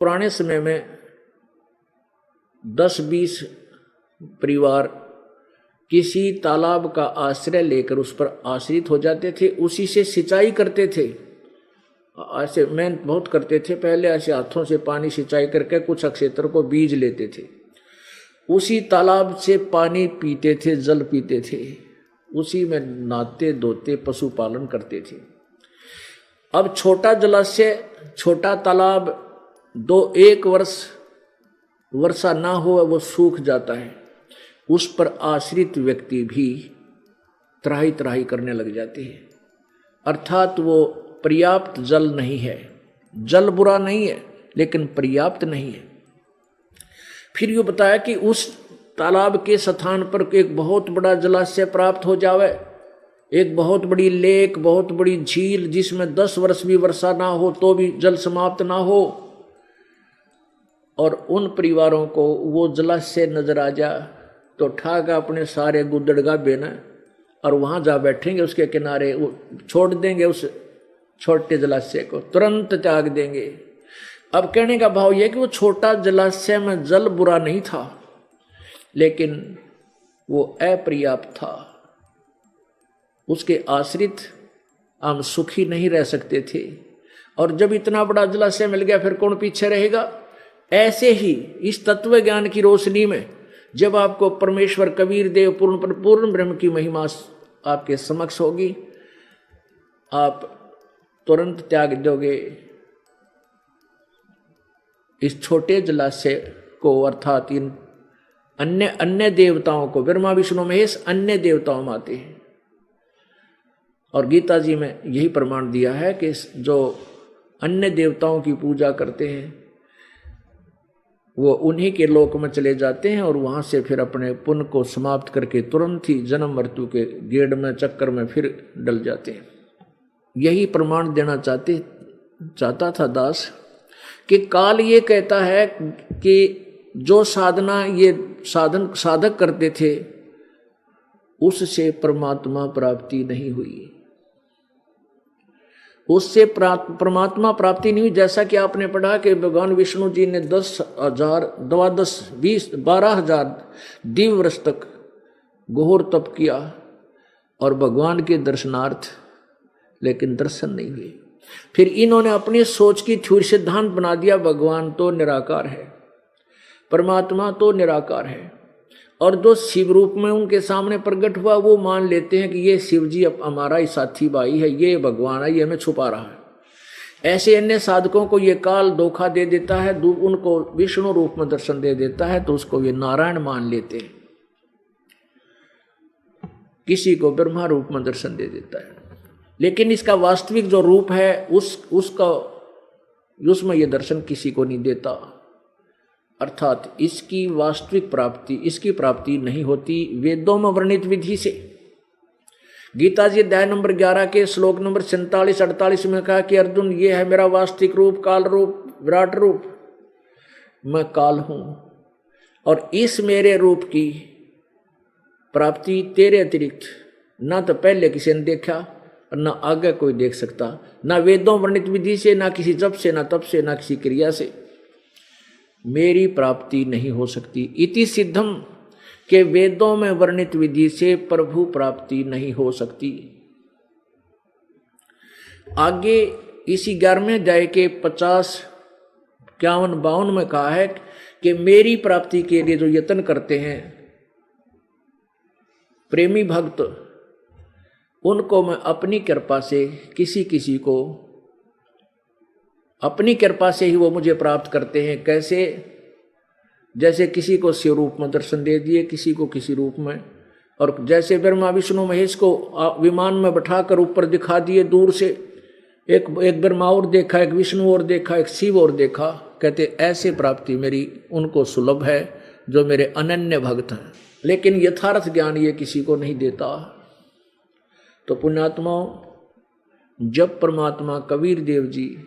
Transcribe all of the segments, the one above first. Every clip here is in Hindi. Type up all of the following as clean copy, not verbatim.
पुराने समय में 10-20 परिवार किसी तालाब का आश्रय लेकर उस पर आश्रित हो जाते थे, उसी से सिंचाई करते थे। ऐसे मेहनत बहुत करते थे पहले, ऐसे हाथों से पानी सिंचाई करके कुछ क्षेत्र को बीज लेते थे, उसी तालाब से पानी पीते थे, जल पीते थे, उसी में नहाते धोते पशुपालन करते थे। अब छोटा जलाशय, छोटा तालाब 1 वर्ष वर्षा ना हो वो सूख जाता है, उस पर आश्रित व्यक्ति भी त्राही त्राही करने लग जाते हैं, अर्थात वो पर्याप्त जल नहीं है। जल बुरा नहीं है लेकिन पर्याप्त नहीं है। फिर यूँ बताया कि उस तालाब के स्थान पर एक बहुत बड़ा जलाशय प्राप्त हो जावे, एक बहुत बड़ी लेक, बहुत बड़ी झील, जिसमें 10 वर्ष भी वर्षा ना हो तो भी जल समाप्त ना हो, और उन परिवारों को वो जलाशय नजर आ जा तो ठाक अपने सारे गुदड़गा बेना और वहाँ जा बैठेंगे, उसके किनारे वो छोड़ देंगे, उस छोटे जलाशय को तुरंत त्याग देंगे। अब कहने का भाव यह कि वो छोटा जलाशय में जल बुरा नहीं था, लेकिन वो अपर्याप्त था, उसके आश्रित हम सुखी नहीं रह सकते थे। और जब इतना बड़ा जलाशय मिल गया फिर कौन पीछे रहेगा। ऐसे ही इस तत्व ज्ञान की रोशनी में जब आपको परमेश्वर कबीर देव पूर्ण ब्रह्म की महिमा आपके समक्ष होगी, आप तुरंत त्याग दोगे इस छोटे जलाशय को, अर्थात इन अन्य देवताओं को। ब्रह्मा विष्णु महेश अन्य देवताओं में आते हैं, और गीता जी में यही प्रमाण दिया है कि जो अन्य देवताओं की पूजा करते हैं वो उन्हीं के लोक में चले जाते हैं, और वहाँ से फिर अपने पुण्य को समाप्त करके तुरंत ही जन्म मृत्यु के गेड़ में चक्कर में फिर डल जाते हैं। यही प्रमाण देना चाहता था दास कि काल ये कहता है कि जो साधना ये साधक करते थे उससे परमात्मा प्राप्ति नहीं हुई, उससे परमात्मा प्राप्ति नहीं हुई। जैसा कि आपने पढ़ा कि भगवान विष्णु जी ने 10,000 12,000 दिव्य वर्ष तक घोर तप किया और भगवान के दर्शनार्थ, लेकिन दर्शन नहीं हुए। फिर इन्होंने अपनी सोच की थ्योरी सिद्धांत बना दिया, भगवान तो निराकार है, परमात्मा तो निराकार है, और जो शिव रूप में उनके सामने प्रकट हुआ वो मान लेते हैं कि ये शिव जी अब हमारा ही साथी भाई है, ये भगवान है, ये हमें छुपा रहा है। ऐसे अन्य साधकों को ये काल धोखा दे देता है, उनको विष्णु रूप में दर्शन दे देता है तो उसको ये नारायण मान लेते हैं, किसी को ब्रह्मा रूप में दर्शन दे देता है, लेकिन इसका वास्तविक जो रूप है उसमें ये दर्शन किसी को नहीं देता। अर्थात इसकी वास्तविक प्राप्ति, इसकी प्राप्ति नहीं होती वेदों में वर्णित विधि से। गीता जी अध्याय नंबर 11 के श्लोक नंबर 47-48 में कहा कि अर्जुन ये है मेरा वास्तविक रूप, काल रूप, विराट रूप, मैं काल हूं, और इस मेरे रूप की प्राप्ति तेरे अतिरिक्त ना तो पहले किसी ने देखा और ना आगे कोई देख सकता, ना वेदों वर्णित विधि से, ना किसी जप से, ना तप से, ना किसी क्रिया से मेरी प्राप्ति नहीं हो सकती। इति सिद्धम के वेदों में वर्णित विधि से प्रभु प्राप्ति नहीं हो सकती। आगे इसी 11वें अध्याय के 50, 51, 52 में कहा है कि मेरी प्राप्ति के लिए जो यत्न करते हैं प्रेमी भक्त, उनको मैं अपनी कृपा से किसी को अपनी कृपा से ही वो मुझे प्राप्त करते हैं। कैसे? जैसे किसी को शिव रूप में दर्शन दे दिए, किसी को किसी रूप में, और जैसे ब्रह्मा विष्णु महेश को विमान में बैठाकर ऊपर दिखा दिए दूर से, एक ब्रह्मा और देखा, एक विष्णु और देखा, एक शिव और देखा, कहते ऐसे प्राप्ति मेरी उनको सुलभ है जो मेरे अनन्य भक्त हैं, लेकिन यथार्थ ज्ञान ये किसी को नहीं देता। तो पुण्यात्माओं, जब परमात्मा कबीर देव जी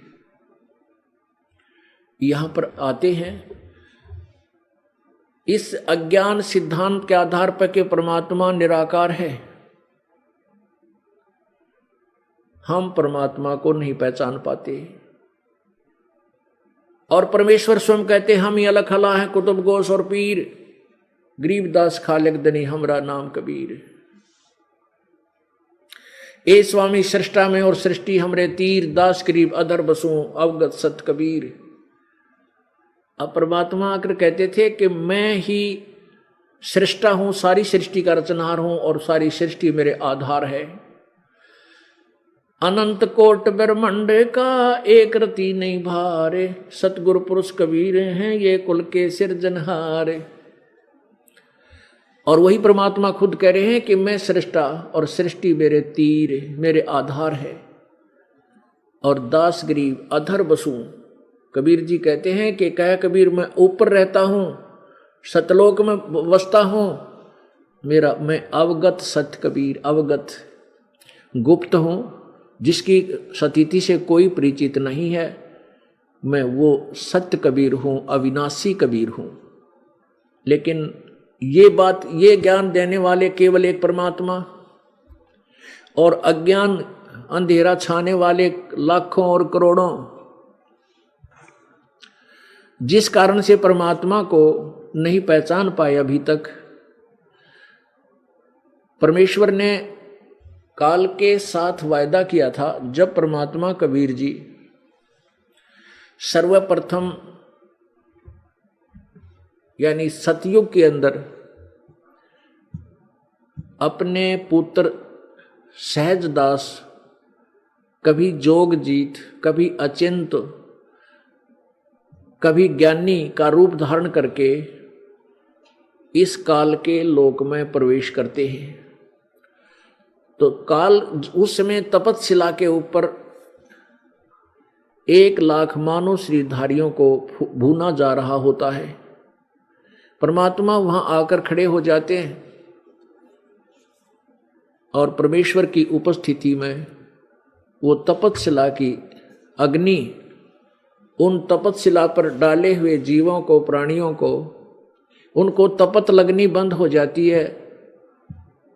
यहां पर आते हैं इस अज्ञान सिद्धांत के आधार पर कि परमात्मा निराकार है, हम परमात्मा को नहीं पहचान पाते, और परमेश्वर स्वयं कहते हम ही अलख अला है कुतुब गोस और पीर, गरीबदास खालिक दनी हमरा नाम कबीर। ए स्वामी सृष्टा में और सृष्टि हमरे तीर, दास गरीब अधर बसूं अवगत सत कबीर। अब परमात्मा आकर कहते थे कि मैं ही सृष्टा हूं, सारी सृष्टि का रचनहार हूं और सारी सृष्टि मेरे आधार है। अनंत कोट ब्रह्मांड का एक रति नहीं भारे, सतगुरु पुरुष कबीर हैं ये कुल के सिरजनहार। और वही परमात्मा खुद कह रहे हैं कि मैं सृष्टा और सृष्टि मेरे तीर, मेरे आधार है। और दास गरीब अधर बसूं, कबीर जी कहते हैं कि कह कबीर मैं ऊपर रहता हूं, सतलोक में बसता हूं, मेरा मैं अवगत सत कबीर, अवगत गुप्त हूं, जिसकी सतीति से कोई परिचित नहीं है, मैं वो सत्य कबीर हूं, अविनाशी कबीर हूं। लेकिन ये बात, ये ज्ञान देने वाले केवल एक परमात्मा, और अज्ञान अंधेरा छाने वाले लाखों और करोड़ों। जिस कारण से परमात्मा को नहीं पहचान पाए अभी तक, परमेश्वर ने काल के साथ वायदा किया था। जब परमात्मा कबीर जी सर्वप्रथम यानी सतयुग के अंदर अपने पुत्र सहजदास, कभी जोगजीत, कभी अचिंत, कभी ज्ञानी का रूप धारण करके इस काल के लोक में प्रवेश करते हैं। तो काल उस समय तपतशिला के ऊपर 1,00,000 मानव श्रीधारियों को भूना जा रहा होता है। परमात्मा वहां आकर खड़े हो जाते हैं और परमेश्वर की उपस्थिति में वो तपतशिला की अग्नि उन तपतशिला पर डाले हुए जीवों को, प्राणियों को, उनको तपत लगनी बंद हो जाती है,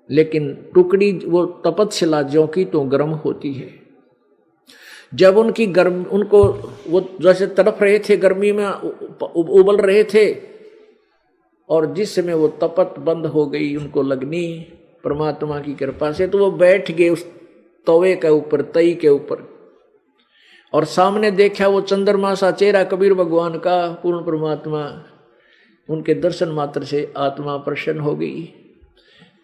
लेकिन टुकड़ी वो तपतशिला ज्यों की तो गर्म होती है। जब उनकी गर्म, उनको वो जैसे तड़प रहे थे, गर्मी में उबल रहे थे, और जिस समय वो तपत बंद हो गई उनको लगनी परमात्मा की कृपा से, तो वो बैठ गए उस तवे के ऊपर, तई के ऊपर, और सामने देखा वो चंद्रमा सा चेहरा कबीर भगवान का, पूर्ण परमात्मा। उनके दर्शन मात्र से आत्मा प्रसन्न हो गई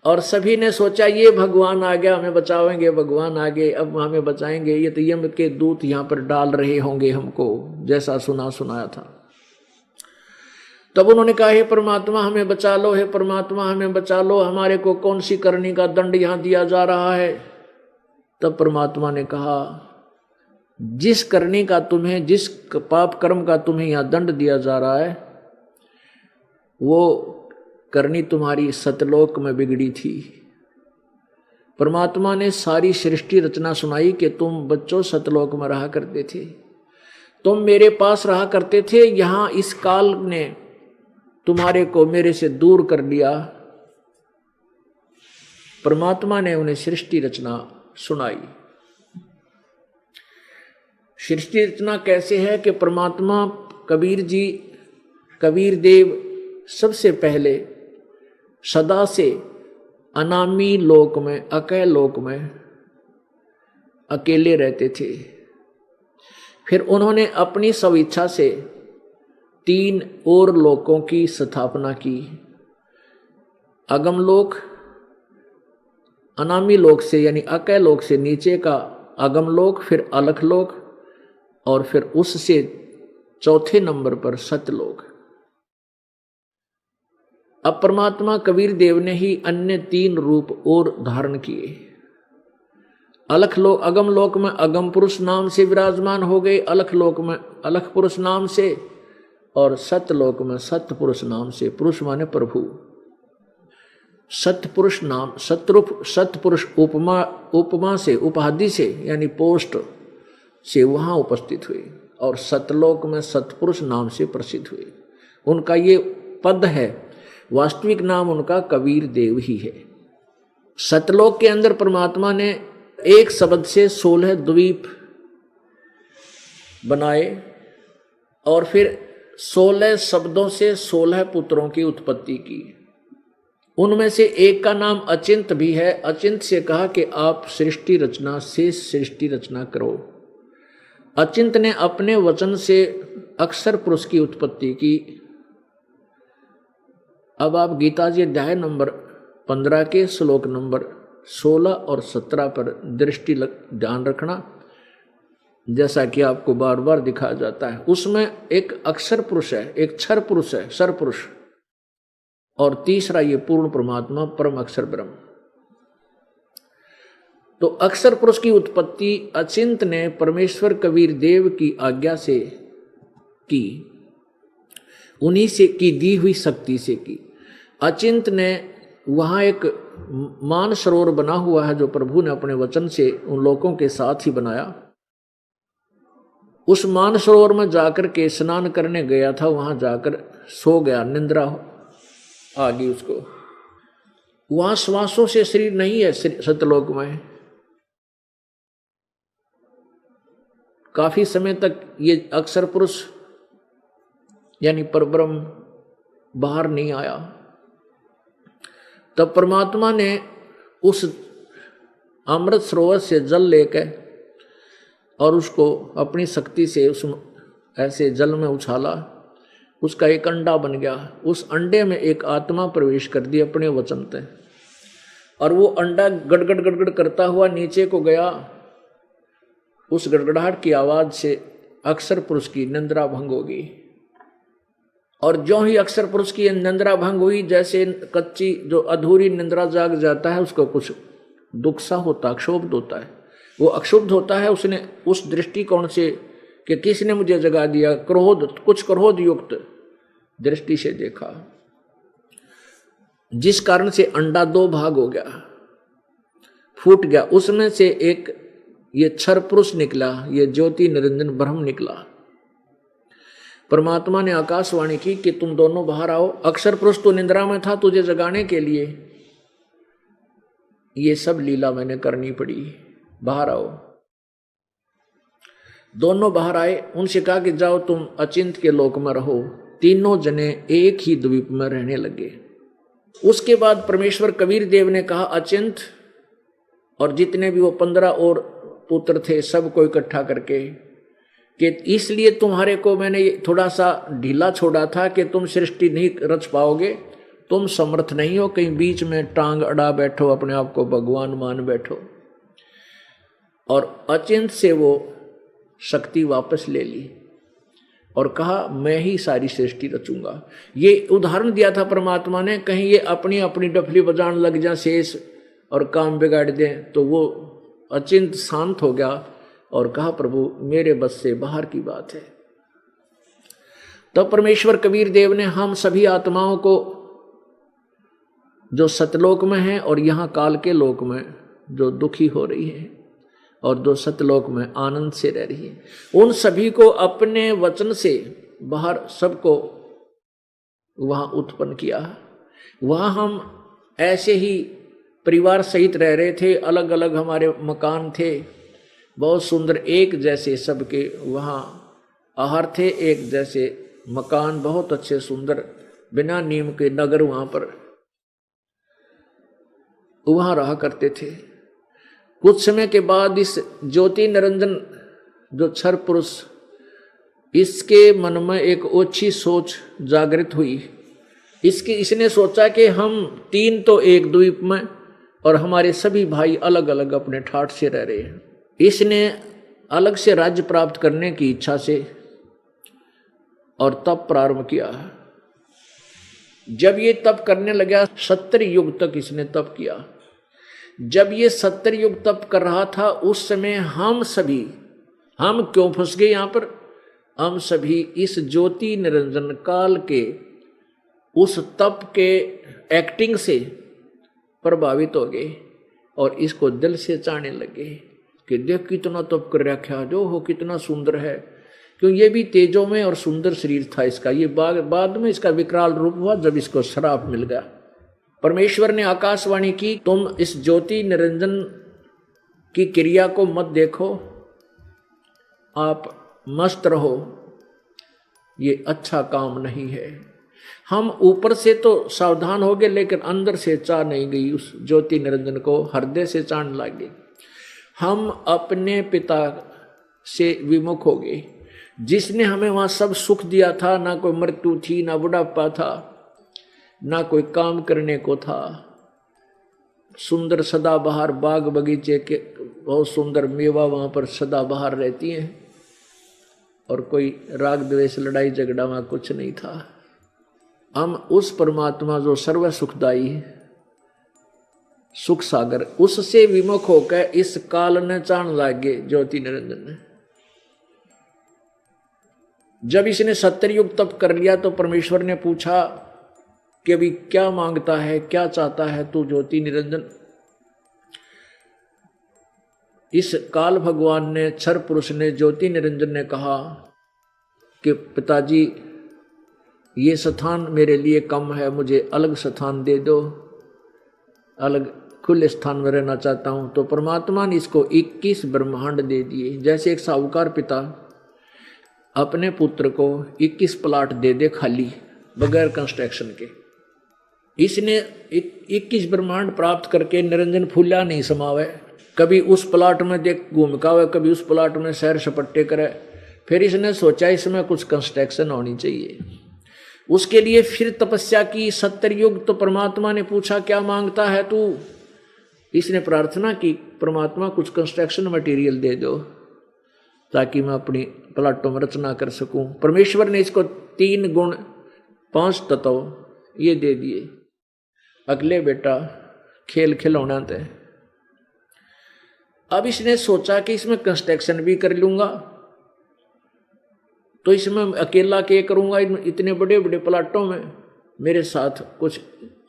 और सभी ने सोचा ये भगवान आ गया, हमें बचाएंगे, भगवान आ गए, अब हमें बचाएंगे, ये तो यम के दूत यहाँ पर डाल रहे होंगे हमको, जैसा सुनाया था। तब उन्होंने कहा हे परमात्मा हमें बचा लो, हे परमात्मा हमें बचा लो, हमारे को कौन सी करनी का दंड यहाँ दिया जा रहा है। तब परमात्मा ने कहा जिस करनी का तुम्हें, जिस पाप कर्म का तुम्हें यहाँ दंड दिया जा रहा है, वो करनी तुम्हारी सतलोक में बिगड़ी थी। परमात्मा ने सारी सृष्टि रचना सुनाई कि तुम बच्चों सतलोक में रहा करते थे, तुम मेरे पास रहा करते थे, यहां इस काल ने तुम्हारे को मेरे से दूर कर लिया। परमात्मा ने उन्हें सृष्टि रचना सुनाई। सृष्टि रचना कैसे है कि परमात्मा कबीर जी, कबीर देव सबसे पहले सदा से अनामी लोक में, अकेले लोक में अकेले रहते थे। फिर उन्होंने अपनी स्वेच्छा से 3 और लोकों की स्थापना की। अगम लोक, अनामी लोक से यानी अकेले लोक से नीचे का अगम लोक, फिर अलख लोक, और फिर उससे चौथे नंबर पर सतलोक। अब परमात्मा कबीर देव ने ही अन्य 3 रूप और धारण किए। अलख लोक, अगम लोक में अगम पुरुष नाम से विराजमान हो गए, अलख लोक में अलख पुरुष नाम से, और सतलोक में सत्य पुरुष नाम से। पुरुष माने प्रभु। सतपुरुष नाम, सतपुरुष उपमा से, उपाधि से यानी पोस्ट से वहां उपस्थित हुए, और सतलोक में सतपुरुष नाम से प्रसिद्ध हुए। उनका ये पद है, वास्तविक नाम उनका कबीर देव ही है। सतलोक के अंदर परमात्मा ने एक शब्द से 16 द्वीप बनाए, और फिर 16 शब्दों से 16 पुत्रों की उत्पत्ति की। उनमें से एक का नाम अचिंत भी है। अचिंत से कहा कि आप सृष्टि रचना से सृष्टि रचना करो। अचिंत ने अपने वचन से अक्षर पुरुष की उत्पत्ति की। अब आप गीता जी अध्याय नंबर 15 के श्लोक नंबर 16 और 17 पर दृष्टि ध्यान रखना, जैसा कि आपको बार बार दिखाया जाता है। उसमें एक अक्षर पुरुष है, एक क्षर पुरुष है, सर पुरुष, और तीसरा ये पूर्ण परमात्मा परम अक्षर ब्रह्म। तो अक्षर पुरुष की उत्पत्ति अचिंत ने परमेश्वर कबीर देव की आज्ञा से की, उन्हीं से की दी हुई शक्ति से की। अचिंत ने वहां एक मान सरोवर बना हुआ है जो प्रभु ने अपने वचन से उन लोगों के साथ ही बनाया। उस मान सरोवर में जाकर के स्नान करने गया था, वहां जाकर सो गया, निंद्रा आ गई उसको। वहां श्वासों से शरीर नहीं है सतलोक में। काफी समय तक ये अक्षर पुरुष यानी परब्रह्म बाहर नहीं आया। तब परमात्मा ने उस अमृत सरोवर से जल लेकर और उसको अपनी शक्ति से उस ऐसे जल में उछाला, उसका एक अंडा बन गया। उस अंडे में एक आत्मा प्रवेश कर दी अपने वचन से, और वो अंडा गड़गड़ गड़गड़ करता हुआ नीचे को गया। उस गड़गड़ाहट की आवाज से अक्षर पुरुष की निंद्रा भंग होगी, और जो ही अक्षर पुरुष की निंद्रा भंग हुई, जैसे कच्ची जो अधूरी निंद्रा जाग जाता है उसको कुछ दुख सा होता, क्षोभ होता है, वो अक्षुब्ध होता है। उसने उस दृष्टिकोण से कि किसने मुझे जगा दिया, कुछ क्रोध युक्त दृष्टि से देखा, जिस कारण से अंडा दो भाग हो गया, फूट गया। उसमें से एक ये क्षर पुरुष निकला, ये ज्योति निरंजन ब्रह्म निकला। परमात्मा ने आकाशवाणी की कि तुम दोनों बाहर आओ। अक्षर पुरुष तो निंद्रा में था, तुझे जगाने के लिए ये सब लीला मैंने करनी पड़ी, बाहर आओ। दोनों बाहर आए, उनसे कहा कि जाओ तुम अचिंत के लोक में रहो। तीनों जने एक ही द्वीप में रहने लगे। उसके बाद परमेश्वर कबीर देव ने कहा अचिंत और जितने भी वो 15 और पुत्र थे सबको इकट्ठा करके कि इसलिए तुम्हारे को मैंने थोड़ा सा ढीला छोड़ा था कि तुम सृष्टि नहीं रच पाओगे, तुम समर्थ नहीं हो, कहीं बीच में टांग अड़ा बैठो, अपने आप को भगवान मान बैठो। और अचिंत से वो शक्ति वापस ले ली और कहा मैं ही सारी सृष्टि रचूंगा। ये उदाहरण दिया था परमात्मा ने, कहीं ये अपनी अपनी डफली बजाने लग जाए शेष और काम बिगाड़ दें, तो वो अचिंत शांत हो गया और कहा प्रभु मेरे बस से बाहर की बात है। तब परमेश्वर कबीर देव ने हम सभी आत्माओं को जो सतलोक में हैं और यहाँ काल के लोक में जो दुखी हो रही है और जो सतलोक में आनंद से रह रही है, उन सभी को अपने वचन से बाहर सबको वहाँ उत्पन्न किया। वहाँ हम ऐसे ही परिवार सहित रह रहे थे, अलग अलग हमारे मकान थे, बहुत सुंदर, एक जैसे सबके वहाँ आहार थे, एक जैसे मकान, बहुत अच्छे सुंदर, बिना नीम के नगर वहाँ रहा करते थे। कुछ समय के बाद इस ज्योति निरंजन जो क्षर पुरुष, इसके मन में एक ओछी सोच जागृत हुई। इसने सोचा कि हम तीन तो एक द्वीप में और हमारे सभी भाई अलग अलग अपने ठाठ से रह रहे हैं। इसने अलग से राज्य प्राप्त करने की इच्छा से और तप प्रारंभ किया। जब ये तप करने लगा 70 युग तक इसने तप किया। जब ये 70 युग तप कर रहा था उस समय हम क्यों फंस गए यहाँ पर, हम सभी इस ज्योति निरंजन काल के उस तप के एक्टिंग से प्रभावित हो गए और इसको दिल से चाहने लगे कि देख कितना तप कर रखा, जो हो कितना सुंदर है। क्यों, ये भी तेजों में और सुंदर शरीर था इसका। ये बाद में इसका विकराल रूप हुआ जब इसको श्राप मिल गया। परमेश्वर ने आकाशवाणी की, तुम इस ज्योति निरंजन की क्रिया को मत देखो, आप मस्त रहो, ये अच्छा काम नहीं है। हम ऊपर से तो सावधान हो गए, लेकिन अंदर से चाह नहीं गई, उस ज्योति निरंजन को हृदय से चाहने लगे। हम अपने पिता से विमुख हो गए, जिसने हमें वहां सब सुख दिया था। ना कोई मृत्यु थी, ना बुढ़ापा था, ना कोई काम करने को था। सुंदर सदाबहार बाग बगीचे के बहुत सुंदर मेवा वहां पर सदाबहार रहती हैं, और कोई राग द्वेष लड़ाई झगड़ा वहां कुछ नहीं था। हम उस परमात्मा जो सर्व सुखदाई है, सुख सागर, उससे विमुख होकर इस काल ने चाण लागे ज्योति निरंजन ने। जब इसने 70 युग तप कर लिया तो परमेश्वर ने पूछा कि अभी क्या मांगता है, क्या चाहता है तू ज्योति निरंजन। इस काल भगवान ने, क्षर पुरुष ने, ज्योति निरंजन ने कहा कि पिताजी ये स्थान मेरे लिए कम है, मुझे अलग स्थान दे दो, अलग खुले स्थान में रहना चाहता हूं। तो परमात्मा ने इसको 21 ब्रह्मांड दे दिए। जैसे एक साहूकार पिता अपने पुत्र को 21 प्लाट दे दे खाली बगैर कंस्ट्रक्शन के। इसने 21 ब्रह्मांड प्राप्त करके निरंजन फूला नहीं समावे, कभी उस प्लाट में देख घूमकावे, कभी उस प्लाट में सैर सपट्टे करे। फिर इसने सोचा इसमें कुछ कंस्ट्रक्शन होनी चाहिए। उसके लिए फिर तपस्या की 70 युग। तो परमात्मा ने पूछा क्या मांगता है तू। इसने प्रार्थना की परमात्मा कुछ कंस्ट्रक्शन मटेरियल दे दो ताकि मैं अपनी प्लाटों में रचना कर सकूं। परमेश्वर ने इसको 3 गुण 5 तत्व ये दे दिए। अगले बेटा खेल खिलौना थे। अब इसने सोचा कि इसमें कंस्ट्रक्शन भी कर लूंगा तो इसमें अकेला क्या करूंगा, इतने बड़े बड़े प्लाटों में मेरे साथ कुछ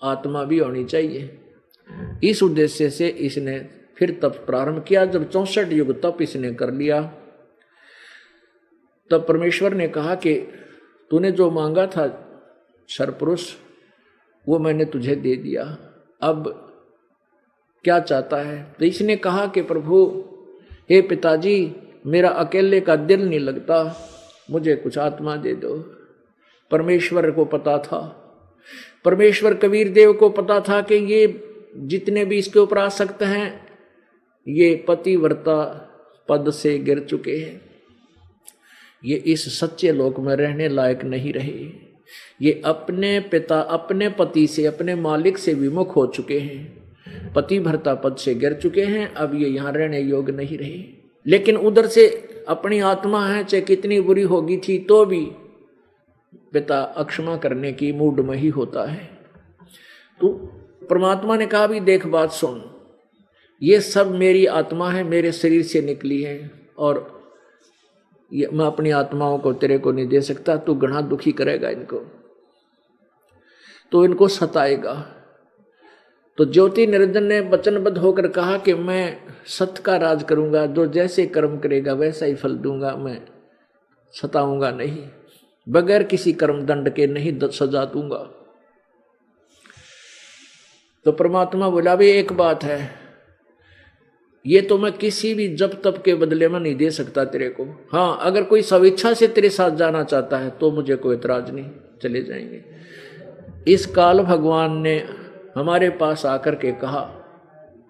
आत्मा भी होनी चाहिए। इस उद्देश्य से इसने फिर तप प्रारंभ किया। जब 64 युग तप इसने कर लिया तब परमेश्वर ने कहा कि तूने जो मांगा था सरपुरुष वो मैंने तुझे दे दिया, अब क्या चाहता है। तो इसने कहा कि प्रभु हे पिताजी मेरा अकेले का दिल नहीं लगता, मुझे कुछ आत्मा दे दो। परमेश्वर को पता था, परमेश्वर कबीर देव को पता था कि ये जितने भी इसके ऊपर आसक्त हैं ये पतिव्रता पद से गिर चुके हैं, ये इस सच्चे लोक में रहने लायक नहीं रहे, ये अपने पिता अपने पति से अपने मालिक से विमुख हो चुके हैं, पतिव्रता पद से गिर चुके हैं, अब ये यहाँ रहने योग्य नहीं रहे। लेकिन उधर से अपनी आत्मा है चाहे कितनी बुरी होगी थी तो भी पिता अक्षमा करने की मूड में ही होता है। तो परमात्मा ने कहा भी देख बात सुन, ये सब मेरी आत्मा है, मेरे शरीर से निकली है और ये मैं अपनी आत्माओं को तेरे को नहीं दे सकता, तू घना दुखी करेगा इनको, तो इनको सताएगा। तो ज्योति निरंजन ने वचनबद्ध होकर कहा कि मैं सत्य का राज करूंगा, जो जैसे कर्म करेगा वैसा ही फल दूंगा, मैं सताऊंगा नहीं, बगैर किसी कर्म दंड के नहीं सजा दूंगा। तो परमात्मा बोला भी एक बात है, ये तो मैं किसी भी जब तब के बदले में नहीं दे सकता तेरे को। हाँ अगर कोई स्वेच्छा से तेरे साथ जाना चाहता है तो मुझे कोई इतराज नहीं, चले जाएंगे। इस काल भगवान ने हमारे पास आकर के कहा,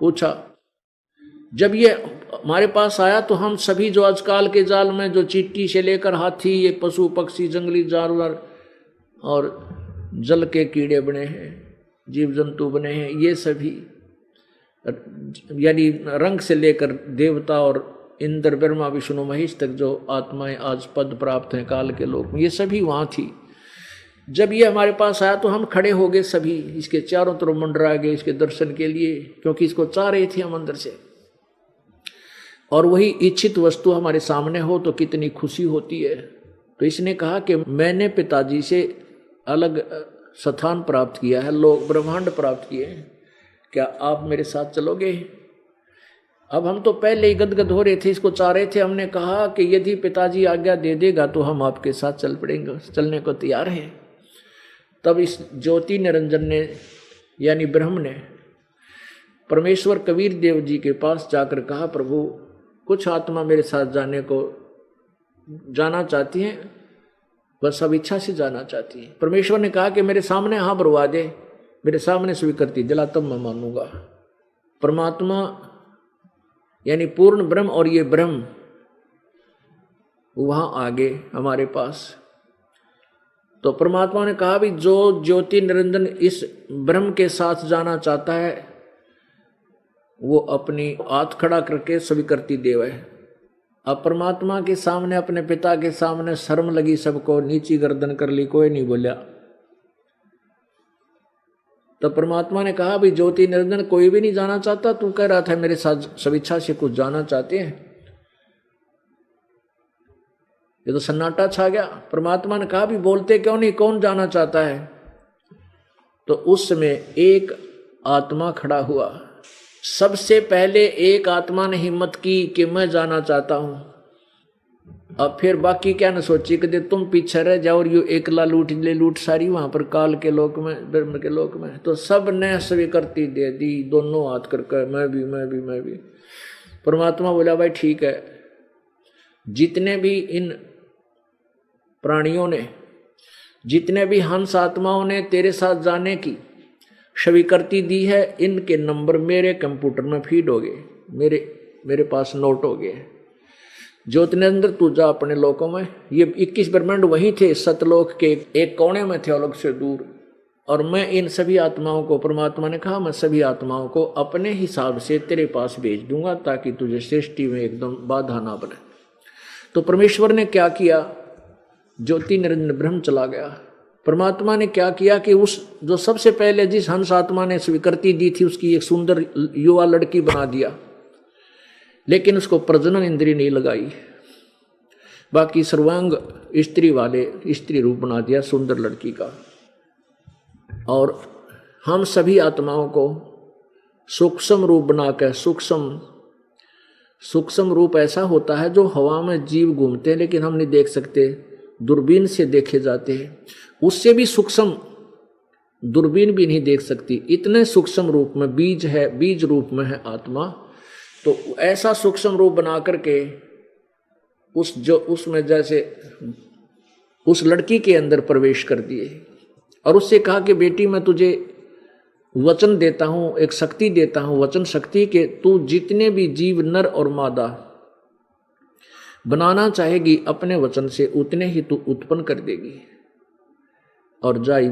पूछा, जब ये हमारे पास आया तो हम सभी जो आजकल के जाल में जो चींटी से लेकर हाथी, ये पशु पक्षी जंगली जानवर और जल के कीड़े बने हैं, जीव जंतु बने हैं, ये सभी यानी रंग से लेकर देवता और इंद्र ब्रह्मा विष्णु महेश तक जो आत्माएं आज पद प्राप्त हैं काल के लोक में, ये सभी वहाँ थी। जब ये हमारे पास आया तो हम खड़े हो गए सभी, इसके चारों तरफ मंडरा गए इसके दर्शन के लिए, क्योंकि इसको चाह रहे थे हम अंदर से। और वही इच्छित वस्तु हमारे सामने हो तो कितनी खुशी होती है। तो इसने कहा कि मैंने पिताजी से अलग स्थान प्राप्त किया है, लोक ब्रह्मांड प्राप्त किए हैं, क्या आप मेरे साथ चलोगे। अब हम तो पहले ही गदगद हो रहे थे, इसको चाह रहे थे। हमने कहा कि यदि पिताजी आज्ञा दे देगा तो हम आपके साथ चल पड़ेंगे, चलने को तैयार हैं। तब इस ज्योति निरंजन ने यानी ब्रह्म ने परमेश्वर कबीर देव जी के पास जाकर कहा, प्रभु कुछ आत्मा मेरे साथ जाने को जाना चाहती हैं, वह सब इच्छा से जाना चाहती है। परमेश्वर ने कहा कि मेरे सामने हाँ भरवा दे, मेरे सामने स्वीकृति दिला, तब मैं मानूंगा। परमात्मा यानी पूर्ण ब्रह्म और ये ब्रह्म वहां आगे हमारे पास। तो परमात्मा ने कहा भी जो ज्योति निरंजन इस ब्रह्म के साथ जाना चाहता है वो अपनी हाथ खड़ा करके स्वीकृति देवे। अब परमात्मा के सामने, अपने पिता के सामने शर्म लगी, सबको नीची गर्दन कर ली, कोई नहीं बोला। तो परमात्मा ने कहा भी ज्योति निरंजन कोई भी नहीं जाना चाहता, तू कह रहा था मेरे साथ स्वेच्छा से कुछ जाना चाहते हैं। ये तो सन्नाटा छा गया। परमात्मा ने कहा भी बोलते क्यों नहीं, कौन जाना चाहता है? तो उस समय एक आत्मा खड़ा हुआ। सबसे पहले एक आत्मा ने हिम्मत की कि मैं जाना चाहता हूं। अब फिर बाकी क्या न सोची कि तुम पीछे रह जाओ और यू एकला लूट सारी वहां पर काल के लोक में, ब्रह्म के लोक में। तो सब ने स्वीकृति दे दी, दोनों हाथ करके मैं भी। परमात्मा बोला भाई ठीक है, जितने भी इन प्राणियों ने, जितने भी हंस आत्माओं ने तेरे साथ जाने की स्वीकृति दी है, इनके नंबर मेरे कंप्यूटर में फीड हो गए, मेरे पास नोट हो गए। ज्योतिनेंद्र तू जा अपने लोकों में। ये 21 ब्रह्मांड वहीं थे, सतलोक के एक कोने में थे, अलग से दूर। और मैं इन सभी आत्माओं को, परमात्मा ने कहा मैं सभी आत्माओं को अपने हिसाब से तेरे पास भेज दूंगा ताकि तुझे सृष्टि में एकदम बाधा ना बने। तो परमेश्वर ने क्या किया, ज्योति निरंजन ब्रह्म चला गया। परमात्मा ने क्या किया कि उस जो सबसे पहले जिस हंस आत्मा ने स्वीकृति दी थी उसकी एक सुंदर युवा लड़की बना दिया, लेकिन उसको प्रजनन इंद्रिय नहीं लगाई। बाकी सर्वांग स्त्री वाले स्त्री रूप बना दिया सुंदर लड़की का। और हम सभी आत्माओं को सूक्ष्म रूप बनाकर, सूक्ष्म रूप ऐसा होता है जो हवा में जीव घूमते हैं लेकिन हम नहीं देख सकते, दूरबीन से देखे जाते हैं। उससे भी सूक्ष्म दूरबीन भी नहीं देख सकती, इतने सूक्ष्म रूप में बीज है, बीज रूप में है आत्मा। तो ऐसा सूक्ष्म रूप बना करके उसमें जैसे उस लड़की के अंदर प्रवेश कर दिए और उससे कहा कि बेटी मैं तुझे वचन देता हूं, एक शक्ति देता हूं, वचन शक्ति के तू जितने भी जीव नर और मादा बनाना चाहेगी अपने वचन से उतने ही तू उत्पन्न कर देगी। और जाई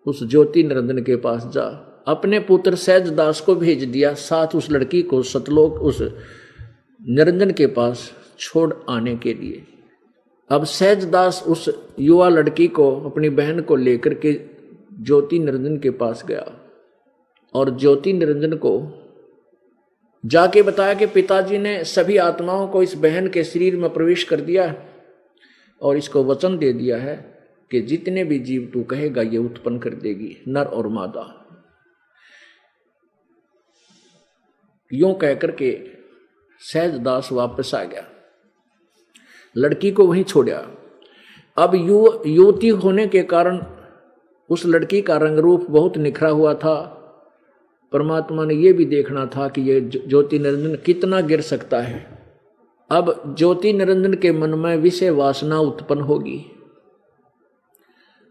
उस ज्योति निरंजन के पास जा। अपने पुत्र सहज दास को भेज दिया, साथ उस लड़की को सतलोक उस निरंजन के पास छोड़ आने के लिए। अब सहज दास उस युवा लड़की को, अपनी बहन को लेकर के ज्योति निरंजन के पास गया और ज्योति निरंजन को जाके बताया कि पिताजी ने सभी आत्माओं को इस बहन के शरीर में प्रवेश कर दिया और इसको वचन दे दिया है कि जितने भी जीव तू कहेगा ये उत्पन्न कर देगी, नर और मादा। यूं कहकर के सहज दास वापस आ गया, लड़की को वहीं छोड़ा। अब युवती होने के कारण उस लड़की का रंग रूप बहुत निखरा हुआ था। परमात्मा ने यह भी देखना था कि ये ज्योति निरंजन कितना गिर सकता है। अब ज्योति निरंजन के मन में विषय वासना उत्पन्न होगी,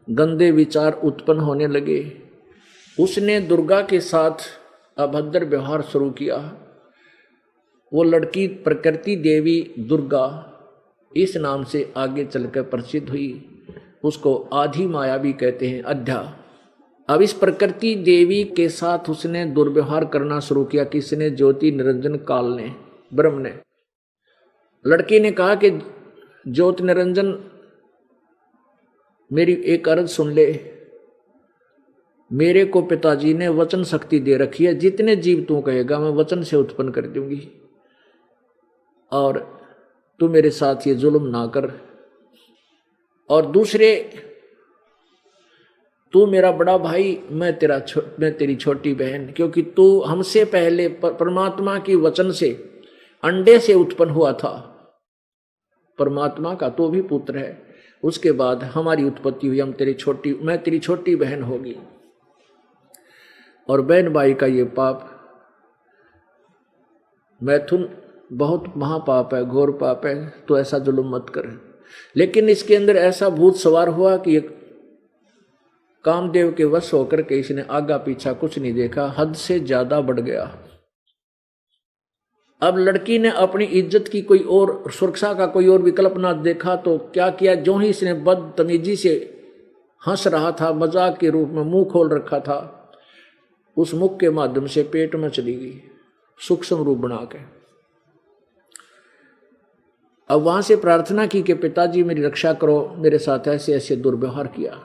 गंदे विचार उत्पन्न होने लगे। उसने दुर्गा के साथ अभद्र व्यवहार शुरू किया। वो लड़की प्रकृति देवी दुर्गा इस नाम से आगे चलकर प्रसिद्ध हुई। उसको आधी माया भी कहते हैं, अध्या। अब इस प्रकृति देवी के साथ उसने दुर्व्यवहार करना शुरू किया। किसने? ज्योति निरंजन काल ने, ब्रह्म ने। लड़की ने कहा कि ज्योति निरंजन मेरी एक अर्ज सुन ले, मेरे को पिताजी ने वचन शक्ति दे रखी है, जितने जीव तू कहेगा मैं वचन से उत्पन्न कर दूंगी और तू मेरे साथ ये जुल्म ना कर। और दूसरे, तू मेरा बड़ा भाई, मैं तेरी छोटी बहन, क्योंकि तू हमसे पहले परमात्मा की वचन से अंडे से उत्पन्न हुआ था। परमात्मा का तो भी पुत्र है, उसके बाद हमारी उत्पत्ति हुई, मैं तेरी छोटी बहन होगी। और बहन भाई का ये पाप, मैथुन बहुत महापाप है, घोर पाप है, तो ऐसा जुल्म मत कर। लेकिन इसके अंदर ऐसा भूत सवार हुआ कि एक कामदेव के वश होकर के इसने आगा पीछा कुछ नहीं देखा, हद से ज्यादा बढ़ गया। अब लड़की ने अपनी इज्जत की कोई और सुरक्षा का कोई और विकल्प ना देखा तो क्या किया, जो ही इसने बदतमीजी से हंस रहा था, मजाक के रूप में मुंह खोल रखा था, उस मुख के माध्यम से पेट में चली गई सूक्ष्म रूप बना के। अब वहां से प्रार्थना की कि पिताजी मेरी रक्षा करो, मेरे साथ ऐसे ऐसे दुर्व्यवहार किया।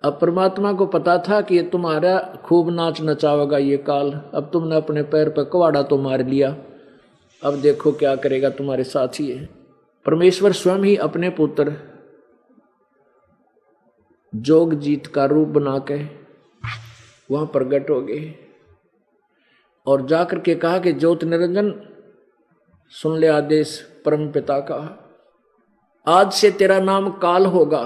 अब परमात्मा को पता था कि ये तुम्हारा खूब नाच नचावेगा ये काल, अब तुमने अपने पैर पर कुहाड़ा तो मार लिया, अब देखो क्या करेगा, तुम्हारे साथ ही है। परमेश्वर स्वयं ही अपने पुत्र जोगजीत का रूप बना के वहां प्रकट हो गए और जाकर के कहा कि ज्योति निरंजन सुन ले आदेश परम पिता का, आज से तेरा नाम काल होगा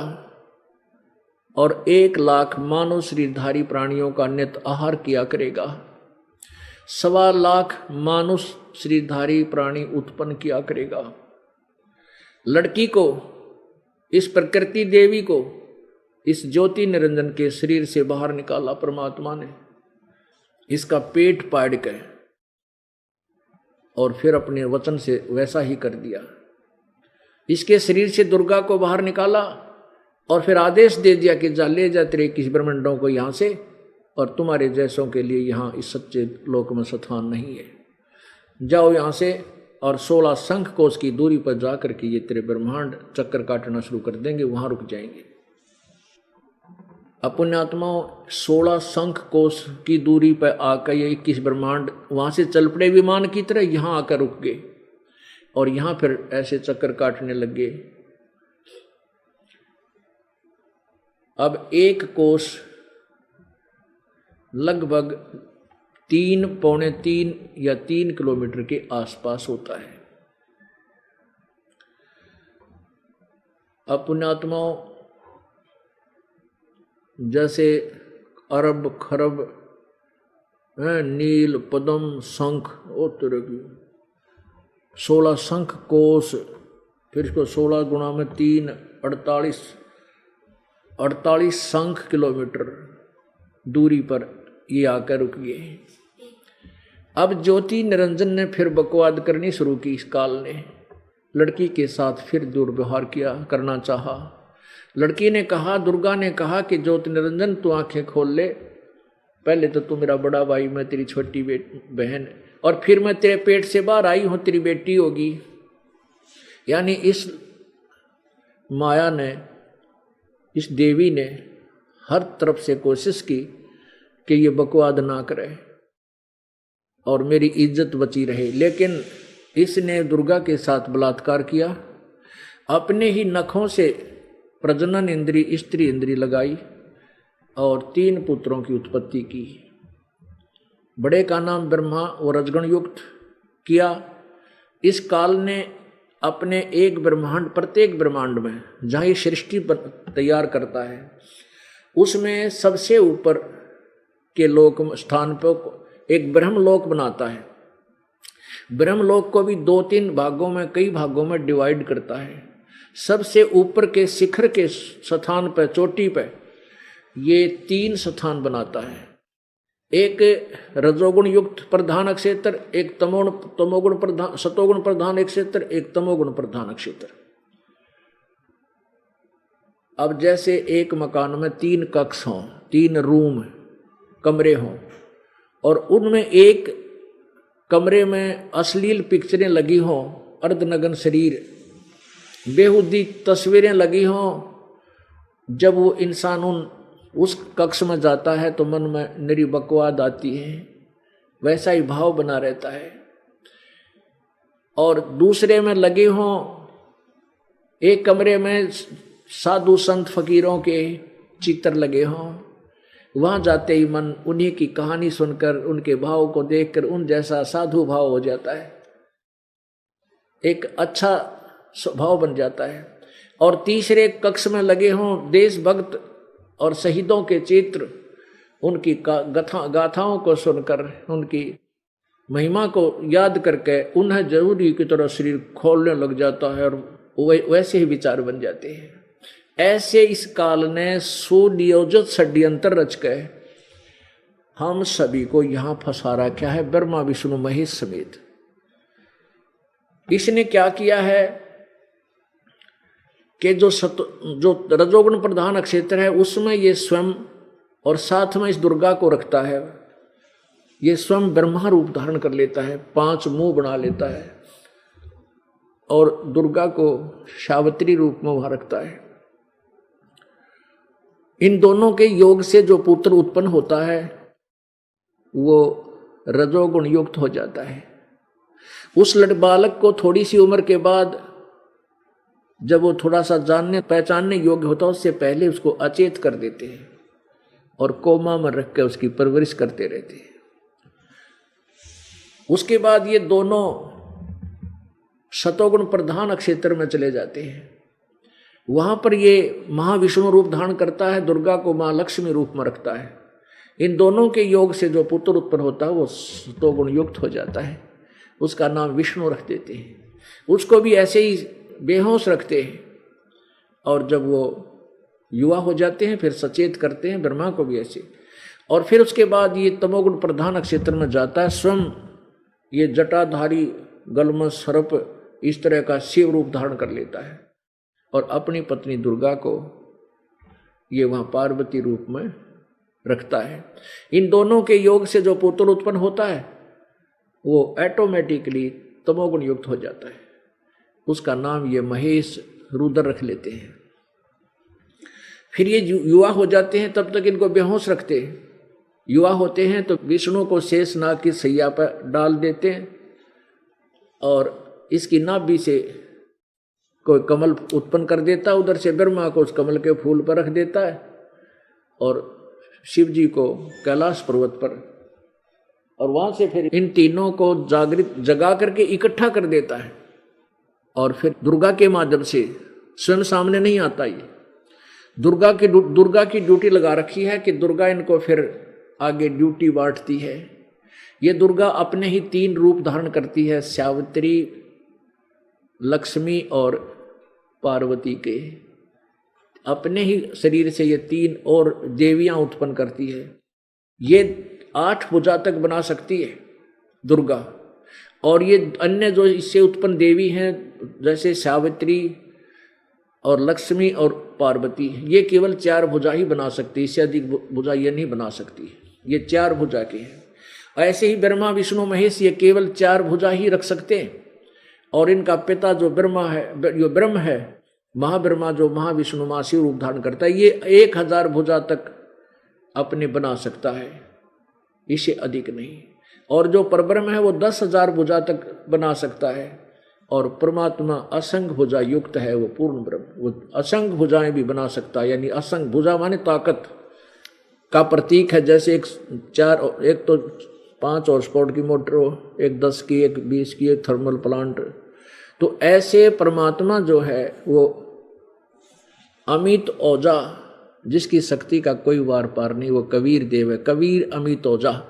और 1 लाख मानव शरीरधारी प्राणियों का नित्य आहार किया करेगा, 1.25 लाख मानव शरीरधारी प्राणी उत्पन्न किया करेगा। लड़की को, इस प्रकृति देवी को इस ज्योति निरंजन के शरीर से बाहर निकाला परमात्मा ने, इसका पेट पाड़ के, और फिर अपने वचन से वैसा ही कर दिया। इसके शरीर से दुर्गा को बाहर निकाला और फिर आदेश दे दिया कि जा ले जा तेरे 21 ब्रह्मांडों को यहाँ से, और तुम्हारे जैसों के लिए यहाँ इस सच्चे लोक में स्थान नहीं है, जाओ यहाँ से। और 16 शंख कोश की दूरी पर जाकर के ये तेरे ब्रह्मांड चक्कर काटना शुरू कर देंगे, वहां रुक जाएंगे। पुण्यात्माओं 16 शंख कोश की दूरी पर आकर ये 21 ब्रह्मांड वहां से चल पड़े विमान की तरह, यहां आकर रुक गए और यहां फिर ऐसे चक्कर काटने लग गए। अब एक कोश लगभग 3, पौने 3 या 3 किलोमीटर के आसपास होता है। अब पुण्यात्माओं जैसे अरब खरब नील पद्म शंख और तरह की 16 शंख कोश, फिर इसको 16 गुणा में 3 48 शंख किलोमीटर दूरी पर ये आकर रुक गए। अब ज्योति निरंजन ने फिर बकवाद करनी शुरू की। इस काल ने लड़की के साथ फिर दुर्व्यवहार करना चाहा। लड़की ने कहा, दुर्गा ने कहा कि ज्योति निरंजन तू आंखें खोल ले, पहले तो तू मेरा बड़ा भाई, मैं तेरी छोटी बहन, और फिर मैं तेरे पेट से बाहर आई हूं, तेरी बेटी होगी। यानी इस माया ने, इस देवी ने हर तरफ से कोशिश की कि ये बकवाद ना करे और मेरी इज्जत बची रहे, लेकिन इसने दुर्गा के साथ बलात्कार किया, अपने ही नखों से प्रजनन इंद्री, स्त्री इंद्री लगाई और 3 पुत्रों की उत्पत्ति की। बड़े का नाम ब्रह्मा और रजगण युक्त किया। इस काल ने अपने एक ब्रह्मांड, प्रत्येक ब्रह्मांड में जहाँ ये सृष्टि तैयार करता है उसमें सबसे ऊपर के लोक स्थान पर एक ब्रह्मलोक बनाता है। ब्रह्मलोक को भी 2-3 भागों में, कई भागों में डिवाइड करता है। सबसे ऊपर के शिखर के स्थान पर, चोटी पर ये 3 स्थान बनाता है। एक रजोगुण युक्त प्रधान क्षेत्र, एक तमोगुण प्रधान, सतोगुण प्रधान क्षेत्र, एक तमोगुण प्रधान क्षेत्र। अब जैसे एक मकान में 3 कक्ष हों, 3 रूम कमरे हों, और उनमें एक कमरे में अश्लील पिक्चरें लगी हों, अर्धनग्न शरीर, बेहुदी तस्वीरें लगी हों, जब वो इंसान उस कक्ष में जाता है तो मन में निरी बकवाद आती है, वैसा ही भाव बना रहता है। और दूसरे में लगे हों, एक कमरे में साधु संत फकीरों के चित्र लगे हों, वहां जाते ही मन उन्हीं की कहानी सुनकर, उनके भाव को देखकर उन जैसा साधु भाव हो जाता है, एक अच्छा स्वभाव बन जाता है। और तीसरे कक्ष में लगे हों देशभक्त और शहीदों के चित्र, उनकी गाथाओं को सुनकर, उनकी महिमा को याद करके उन्हें जरूरी की तरह शरीर खोलने लग जाता है और वैसे ही विचार बन जाते हैं। ऐसे इस काल ने सुनियोजित षड्यंत्र रच के हम सभी को यहां फंसा रखा है, ब्रह्मा विष्णु महेश समेत। इसने क्या किया है कि जो रजोगुण प्रधान क्षेत्र है उसमें ये स्वयं, और साथ में इस दुर्गा को रखता है, ये स्वयं ब्रह्मा रूप धारण कर लेता है, 5 मुंह बना लेता है, और दुर्गा को सावित्री रूप में वहां रखता है। इन दोनों के योग से जो पुत्र उत्पन्न होता है वो रजोगुण युक्त हो जाता है। उस बालक को थोड़ी सी उम्र के बाद जब वो थोड़ा सा जानने पहचानने योग्य होता है, उससे पहले उसको अचेत कर देते हैं और कोमा में रख कर उसकी परवरिश करते रहते हैं। उसके बाद ये दोनों सतोगुण प्रधान क्षेत्र में चले जाते हैं। वहां पर ये महाविष्णु रूप धारण करता है, दुर्गा को मां लक्ष्मी रूप में रखता है। इन दोनों के योग से जो पुत्र उत्पन्न होता है वो सतोगुण युक्त हो जाता है, उसका नाम विष्णु रख देते हैं। उसको भी ऐसे ही बेहोश रखते हैं, और जब वो युवा हो जाते हैं फिर सचेत करते हैं, ब्रह्मा को भी ऐसे। और फिर उसके बाद ये तमोगुण प्रधान क्षेत्र में जाता है, स्वयं ये जटाधारी गलम सर्प इस तरह का शिव रूप धारण कर लेता है, और अपनी पत्नी दुर्गा को ये वहाँ पार्वती रूप में रखता है। इन दोनों के योग से जो पुत्र उत्पन्न होता है वो ऑटोमेटिकली तमोगुण युक्त हो जाता है, उसका नाम ये महेश रुद्र रख लेते हैं। फिर ये युवा हो जाते हैं, तब तक इनको बेहोश रखते हैं। युवा होते हैं तो विष्णु को शेष नाग की सैया पर डाल देते हैं, और इसकी नाभि से कोई कमल उत्पन्न कर देता है, उधर से ब्रह्मा को उस कमल के फूल पर रख देता है, और शिव जी को कैलाश पर्वत पर, और वहां से फिर इन तीनों को जगा करके इकट्ठा कर देता है। और फिर दुर्गा के माध्यम से, स्वयं सामने नहीं आता, ये दुर्गा की ड्यूटी लगा रखी है कि दुर्गा इनको फिर आगे ड्यूटी बांटती है। ये दुर्गा अपने ही 3 रूप धारण करती है, सावित्री, लक्ष्मी और पार्वती के। अपने ही शरीर से ये 3 और देवियां उत्पन्न करती है। ये 8 भुजा तक बना सकती है दुर्गा, और ये अन्य जो इससे उत्पन्न देवी हैं जैसे सावित्री और लक्ष्मी और पार्वती, ये केवल 4 भुजा ही बना सकती, इससे अधिक भुजा ये नहीं बना सकती, ये 4 भुजा के हैं। ऐसे ही ब्रह्मा विष्णु महेश ये केवल 4 भुजा ही रख सकते हैं, और इनका पिता जो ब्रह्मा है, जो ब्रह्म है, महाब्रह्मा जो महाविष्णु महाशिव रूप धारण करता है, ये 1000 भुजा तक अपने बना सकता है, इससे अधिक नहीं। और जो परब्रह्म है वो 10,000 भुजा तक बना सकता है, और परमात्मा असंख्य भुजा युक्त है, वो पूर्ण ब्रह्म, वो असंख्य भुजाएं भी बना सकता है। यानी असंख्य भुजा माने ताकत का प्रतीक है। जैसे एक तो 5 और स्पोर्ट की मोटर हो, एक 10 की, एक 20 की, एक थर्मल प्लांट। तो ऐसे परमात्मा जो है वो अमित ओजा, जिसकी शक्ति का कोई वार पार नहीं, वो कबीर देव है, कबीर अमित ओजा।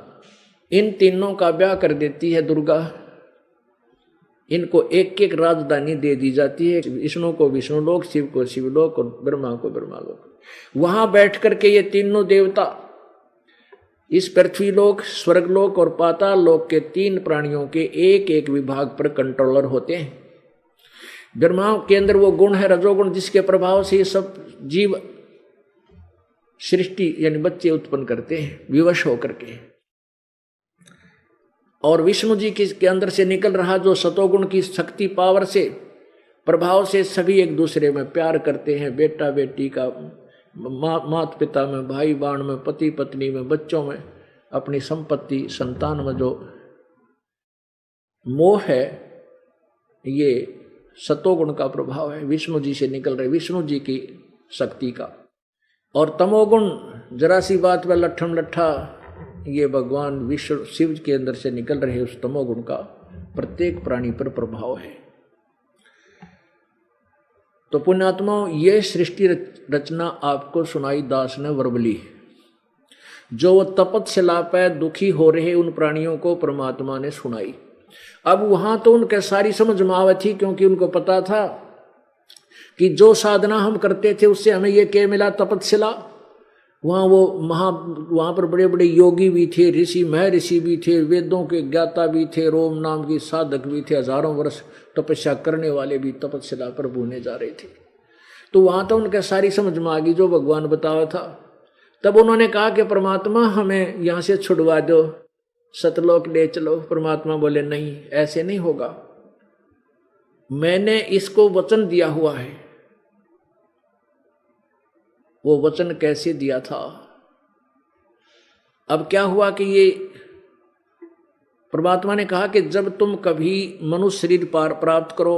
इन तीनों का ब्याह कर देती है दुर्गा। इनको एक एक राजधानी दे दी जाती है, विष्णु को विष्णुलोक, शिव को शिवलोक और ब्रह्मा को ब्रह्मालोक। वहां बैठ करके ये तीनों देवता इस पृथ्वीलोक, स्वर्गलोक और पाताल लोक के 3 प्राणियों के एक एक विभाग पर कंट्रोलर होते हैं। ब्रह्मा के अंदर वो गुण है रजोगुण, जिसके प्रभाव से ये सब जीव सृष्टि यानी बच्चे उत्पन्न करते हैं विवश होकर के। और विष्णु जी के अंदर से निकल रहा जो सतोगुण की शक्ति पावर से, प्रभाव से सभी एक दूसरे में प्यार करते हैं। बेटा बेटी का, माता पिता में, भाई बहन में, पति पत्नी में, बच्चों में, अपनी संपत्ति संतान में जो मोह है, ये सतोगुण का प्रभाव है, विष्णु जी से निकल रहे, विष्णु जी की शक्ति का। और तमोगुण जरा सी बात पर लट्ठम लट्ठा, ये भगवान विष्णु शिव के अंदर से निकल रहे उस तमोगुण का प्रत्येक प्राणी पर प्रभाव है। तो पुण्यात्माओं, ये सृष्टि रचना आपको सुनाई दास ने वर्बली, जो वो तपस्या पे दुखी हो रहे उन प्राणियों को परमात्मा ने सुनाई। अब वहां तो उनके सारी समझ में आवे थी, क्योंकि उनको पता था कि जो साधना हम करते थे उससे हमें ये क्या मिला, तपस्या। वहाँ पर बड़े बड़े योगी भी थे, ऋषि महर्षि भी थे, वेदों के ज्ञाता भी थे, रोम नाम की साधक भी थे, हजारों वर्ष तपस्या करने वाले भी तपस्या पर भूने जा रहे थे। तो वहाँ तो उनके सारी समझ में आ गई जो भगवान बताया था। तब उन्होंने कहा कि परमात्मा हमें यहाँ से छुड़वा दो, सतलोक ले चलो। परमात्मा बोले नहीं, ऐसे नहीं होगा, मैंने इसको वचन दिया हुआ है। वो वचन कैसे दिया था? अब क्या हुआ कि ये परमात्मा ने कहा कि जब तुम कभी मनुष्य शरीर प्राप्त करो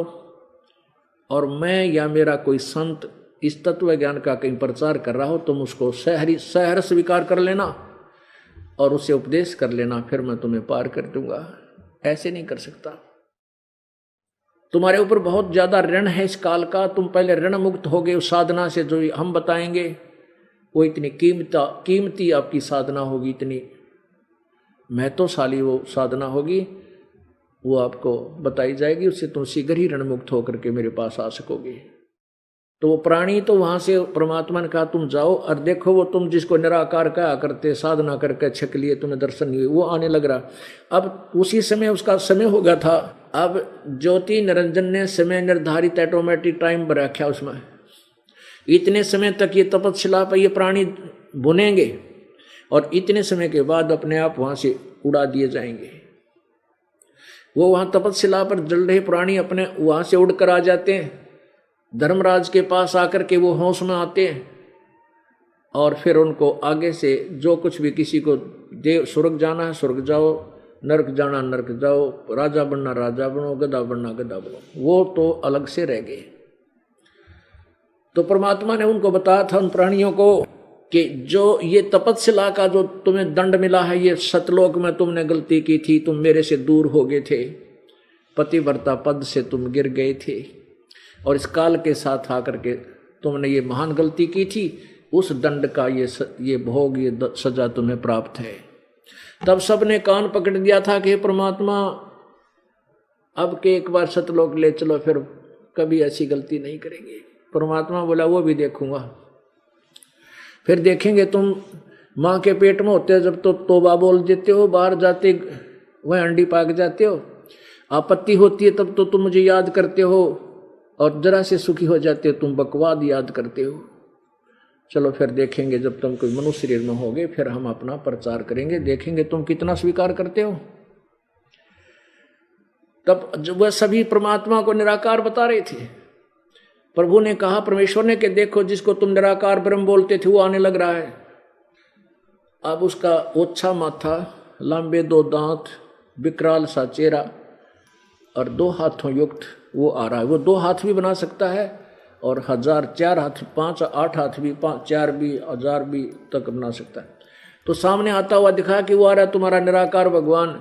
और मैं या मेरा कोई संत इस तत्व ज्ञान का कहीं प्रचार कर रहा हो, तुम उसको सहर स्वीकार कर लेना और उसे उपदेश कर लेना, फिर मैं तुम्हें पार कर दूंगा। ऐसे नहीं कर सकता, तुम्हारे ऊपर बहुत ज्यादा ऋण है इस काल का, तुम पहले ऋण मुक्त हो गए उस साधना से जो हम बताएंगे। वो इतनी कीमती आपकी साधना होगी, इतनी महत्वशाली वो साधना होगी, वो आपको बताई जाएगी, उससे तुम शीघ्र ही ऋण मुक्त होकर के मेरे पास आ सकोगे। तो वो प्राणी तो वहां से परमात्मा ने कहा तुम जाओ, और देखो वो तुम जिसको निराकार कहा करते, साधना करके छक लिए, तुम्हें दर्शन नहीं हुए, वो आने लग रहा। अब उसी समय उसका समय हो गया था। अब ज्योति निरंजन ने समय निर्धारित ऑटोमेटिक टाइम पर रखा उसमें, इतने समय तक ये तपस्या पर ये प्राणी बुनेंगे और इतने समय के बाद अपने आप वहां से उड़ा दिए जाएंगे। वो वहां तपस्या पर जल रहे प्राणी अपने वहां से उड़कर आ जाते हैं, धर्मराज के पास आकर के वो होश में आते हैं, और फिर उनको आगे से जो कुछ भी किसी को देव स्वर्ग जाना है स्वर्ग जाओ, नरक जाना नरक जाओ, राजा बनना राजा बनो, गधा बनना गधा बनो, वो तो अलग से रह गए। तो परमात्मा ने उनको बताया था उन प्राणियों को कि जो ये तपस्या का जो तुम्हें दंड मिला है, ये सतलोक में तुमने गलती की थी, तुम मेरे से दूर हो गए थे, पतिव्रता पद से तुम गिर गए थे, और इस काल के साथ आकर के तुमने ये महान गलती की थी, उस दंड का ये भोग, ये सजा तुम्हें प्राप्त है। तब सबने कान पकड़ दिया था कि परमात्मा अब के एक बार सतलोक ले चलो, फिर कभी ऐसी गलती नहीं करेंगे। परमात्मा बोला वो भी देखूंगा। फिर देखेंगे तुम माँ के पेट में होते हो जब तो तोबा बोल देते हो, बाहर जाते वह अंडी पाक जाते हो, आपत्ति होती है तब तो तुम मुझे याद करते हो, और जरा से सुखी हो जाते हो तुम बकवाद याद करते हो। चलो फिर देखेंगे जब तुम कोई मनुष्य शरीर में होगे, फिर हम अपना प्रचार करेंगे, देखेंगे तुम कितना स्वीकार करते हो। तब जब वह सभी परमात्मा को निराकार बता रहे थे, प्रभु ने कहा, परमेश्वर ने, कि देखो जिसको तुम निराकार ब्रह्म बोलते थे वो आने लग रहा है। अब उसका ओछा माथा, लंबे 2 दांत, विकराल सा चेहरा और 2 हाथों युक्त वो आ रहा है। वो 2 हाथ भी बना सकता है और 1000 4 हाथ 5 8 हाथ भी 4 भी 1000 भी तक बना सकता है। तो सामने आता हुआ दिखा कि वो आ रहा है तुम्हारा निराकार भगवान।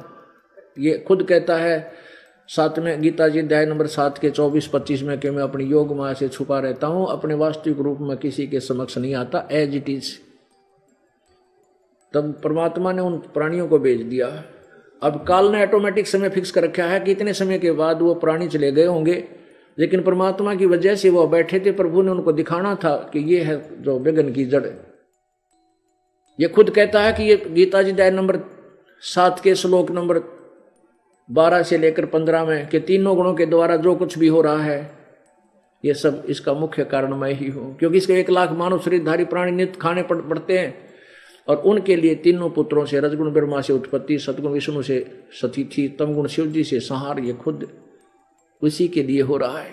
ये खुद कहता है 7वें गीता जी अध्याय नंबर 7 के 24-25 में कि मैं अपनी योग माया से छुपा रहता हूं, अपने वास्तविक रूप में किसी के समक्ष नहीं आता, एज इट इज। तब परमात्मा ने उन प्राणियों को भेज दिया। अब काल ने ऑटोमेटिक समय फिक्स कर रखा है कि इतने समय के बाद वो प्राणी चले गए होंगे, लेकिन परमात्मा की वजह से वो बैठे थे। प्रभु ने उनको दिखाना था कि ये है जो विघ्न की जड़। ये खुद कहता है कि ये गीता जी अध्याय नंबर 7 के श्लोक नंबर 12 से लेकर 15 में कि तीनों गुणों के द्वारा जो कुछ भी हो रहा है ये सब इसका मुख्य कारण मैं ही हूँ, क्योंकि इसके 1 लाख मानव शरीरधारी प्राणी नित्य खाने पड़ते हैं, और उनके लिए तीनों पुत्रों से, रजगुण ब्रह्मा से उत्पत्ति, सतगुण विष्णु से सतीथि, तमगुण शिव जी से संहार, ये खुद उसी के लिए हो रहा है।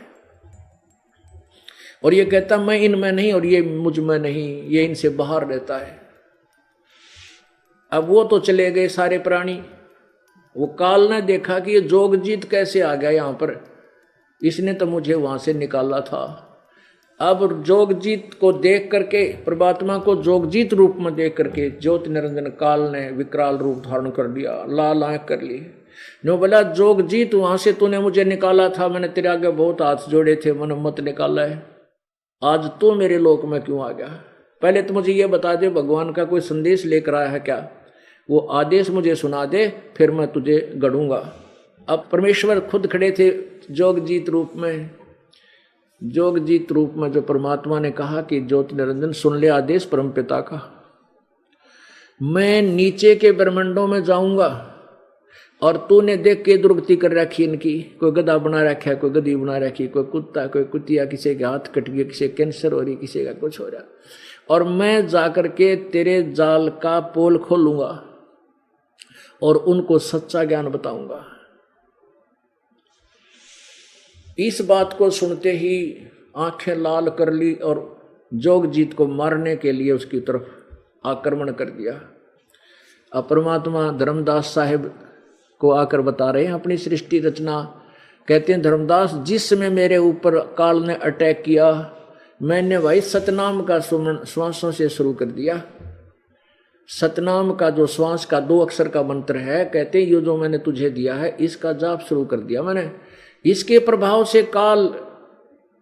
और ये कहता मैं इनमें नहीं और ये मुझ में नहीं, ये इनसे बाहर रहता है। अब वो तो चले गए सारे प्राणी। वो काल ने देखा कि ये जोगजीत कैसे आ गया यहाँ पर, इसने तो मुझे वहां से निकाला था। अब जोगजीत को देख करके, परमात्मा को जोगजीत रूप में देख करके ज्योति निरंजन काल ने विकराल रूप धारण कर लिया, लाल आंख कर ली। नो बोला जोगजीत वहां से तूने मुझे निकाला था, मैंने तेरे आगे बहुत हाथ जोड़े थे, मैंने मत निकाला है, आज तो मेरे लोक में क्यों आ गया? पहले तो मुझे ये बता दे भगवान का कोई संदेश लेकर आया है क्या? वो आदेश मुझे सुना दे, फिर मैं तुझे गढ़ूंगा। अब परमेश्वर खुद खड़े थे जोगजीत रूप में, जोगजीत रूप में जो परमात्मा ने कहा कि ज्योति निरंजन सुन ले आदेश परमपिता का, मैं नीचे के ब्रह्मांडों में जाऊंगा और तूने देख के दुर्गति कर रखी इनकी, कोई गधा बना रखा है, कोई गधी बना रखी, कोई कुत्ता, कोई कुतिया, किसी के हाथ कट गया, किसी कैंसर हो रही, किसी का कुछ हो रहा, और मैं जाकर के तेरे जाल का पोल खोलूंगा और उनको सच्चा ज्ञान बताऊंगा। इस बात को सुनते ही आंखें लाल कर ली और जोगजीत को मारने के लिए उसकी तरफ आक्रमण कर दिया। अब परमात्मा धर्मदास साहिब को आकर बता रहे हैं अपनी सृष्टि रचना। कहते हैं धर्मदास, जिस समय मेरे ऊपर काल ने अटैक किया, मैंने भाई सतनाम का सुमन श्वासों से शुरू कर दिया। सतनाम का जो श्वास का 2 अक्षर का मंत्र है, कहते हैं ये जो मैंने तुझे दिया है इसका जाप शुरू कर दिया मैंने। इसके प्रभाव से काल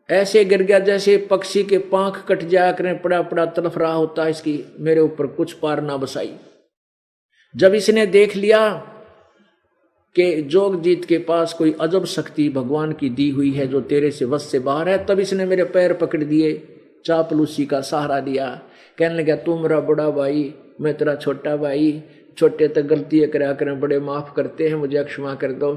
ऐसे गिर गया जैसे पक्षी के पांख कट जाया करें, पड़ा पड़ा तड़फ रहा होता है, इसकी मेरे ऊपर कुछ पार ना बसाई। जब इसने देख लिया कि जोगजीत के पास कोई अजब शक्ति भगवान की दी हुई है जो तेरे से वश से बाहर है, तब इसने मेरे पैर पकड़ दिए, चापलूसी का सहारा दिया। कहने लगा तू मेरा बड़ा भाई, मैं तेरा छोटा भाई, छोटे तक गलतियां करा करें, बड़े माफ करते हैं, मुझे क्षमा कर दो।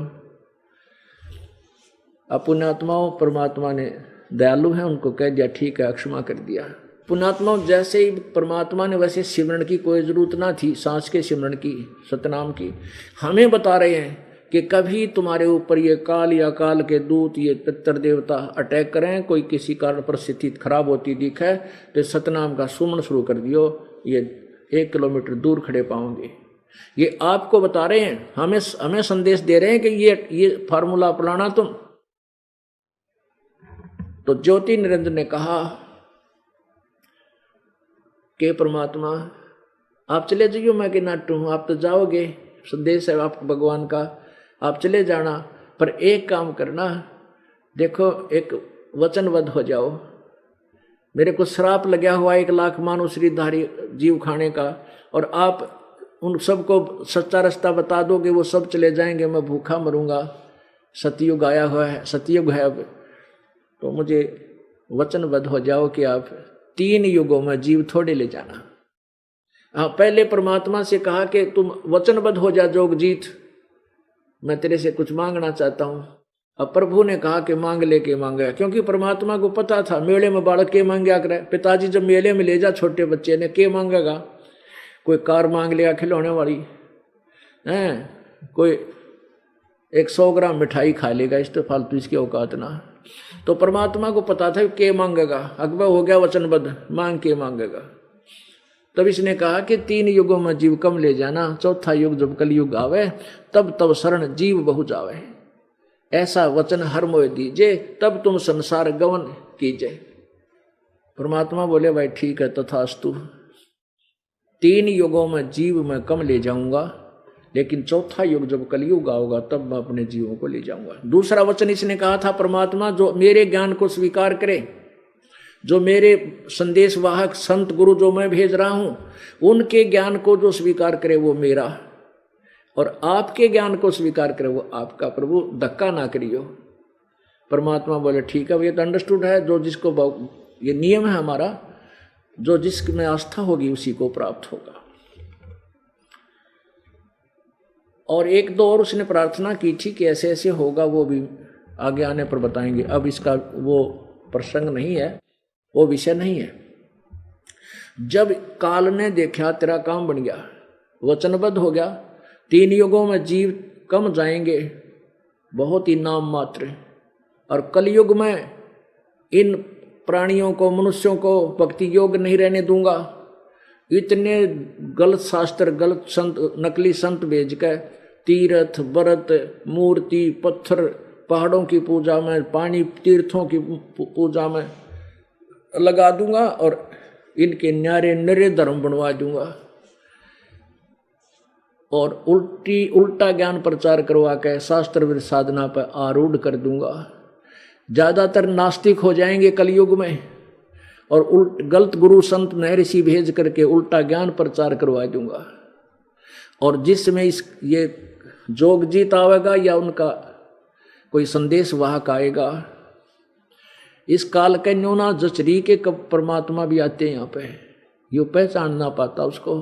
पुण्यात्माओं, परमात्मा ने दयालु है, उनको कह दिया ठीक है, क्षमा कर दिया। पुण्यात्माओं, जैसे ही परमात्मा ने वैसे सिमरण की कोई जरूरत ना थी, सांस के सिमरण की, सतनाम की। हमें बता रहे हैं कि कभी तुम्हारे ऊपर ये काल या काल के दूत, ये पितर देवता अटैक करें, कोई किसी कारण परिस्थिति खराब होती दिखे, तो सतनाम का सुमन शुरू कर दियो, ये 1 किलोमीटर दूर खड़े पाओगे। ये आपको बता रहे हैं, हमें संदेश दे रहे हैं कि ये फार्मूला अपनाना तुम। तो ज्योति निरंजन ने कहा कि परमात्मा आप चले जाइयो, मैं कि नाटू हूं, आप तो जाओगे, संदेश है आपको भगवान का, आप चले जाना, पर एक काम करना, देखो एक वचनबद्ध हो जाओ। मेरे को श्राप लगा हुआ 1 लाख मानव श्रीधारी जीव खाने का, और आप उन सबको सच्चा रास्ता बता दोगे, वो सब चले जाएंगे, मैं भूखा मरूंगा। सतयुग आया हुआ है, सतयुग है अब, तो मुझे वचनबद्ध हो जाओ कि आप 3 युगों में जीव थोड़े ले जाना। हाँ, पहले परमात्मा से कहा कि तुम वचनबद्ध हो जा जोगजीत, मैं तेरे से कुछ मांगना चाहता हूं। अब प्रभु ने कहा कि मांग ले के मांगा, क्योंकि परमात्मा को पता था मेले में बालक के मांगा करे। पिताजी जब मेले में ले जा छोटे बच्चे ने, के मांगेगा? कोई कार मांग लेगा खिलौने वाली है, कोई 100 ग्राम मिठाई खा लेगा, इस तो फालतू इसकी औकात ना। तो परमात्मा को पता था के मांगेगा, अकबर हो गया वचनबद्ध, मांग के मांगेगा। तब इसने कहा कि 3 युगों में जीव कम ले जाना, चौथा युग जब कलयुग आवे, तब शरण जीव बहु जावे, ऐसा वचन हर मोह दीजे, तब तुम संसार गवन कीजे। परमात्मा बोले भाई ठीक है, तथास्तु। 3 युगों में जीव मैं कम ले जाऊंगा, लेकिन चौथा युग जब कलयुग आओगा तब मैं अपने जीवों को ले जाऊंगा। दूसरा वचन इसने कहा था परमात्मा, जो मेरे ज्ञान को स्वीकार करे, जो मेरे संदेश वाहक संत गुरु जो मैं भेज रहा हूं, उनके ज्ञान को जो स्वीकार करे वो मेरा, और आपके ज्ञान को स्वीकार करे वो आपका। प्रभु धक्का ना करियो। परमात्मा बोले ठीक है, ये तो अंडरस्टूड है, जो जिसको, ये नियम है हमारा, जो जिसमें आस्था होगी उसी को प्राप्त होगा। और 1-2 और उसने प्रार्थना की थी कि ऐसे ऐसे होगा, वो भी आगे आने पर बताएंगे। अब इसका वो प्रसंग नहीं है, वो विषय नहीं है। जब काल ने देखा तेरा काम बन गया, वचनबद्ध हो गया, 3 युगों में जीव कम जाएंगे, बहुत ही नाम मात्र, और कलयुग में इन प्राणियों को, मनुष्यों को भक्ति योग नहीं रहने दूंगा। इतने गलत शास्त्र, गलत संत, नकली संत भेज कर तीर्थ, व्रत, मूर्ति, पत्थर, पहाड़ों की पूजा में, पानी तीर्थों की पूजा में लगा दूंगा, और इनके न्यारे नरे धर्म बनवा दूंगा, और उल्टा ज्ञान प्रचार करवा के शास्त्र विरुद्ध साधना पर आरूढ़ कर दूंगा। ज्यादातर नास्तिक हो जाएंगे कलयुग में, और गलत गुरु संत महर्षि भेज करके उल्टा ज्ञान प्रचार करवा दूंगा। और जिसमें ये जोगजीत आवेगा या उनका कोई संदेश वाहक आएगा, इस काल के न्योना जचरी के कब परमात्मा भी आते हैं यहाँ पे, यो पहचान ना पाता उसको।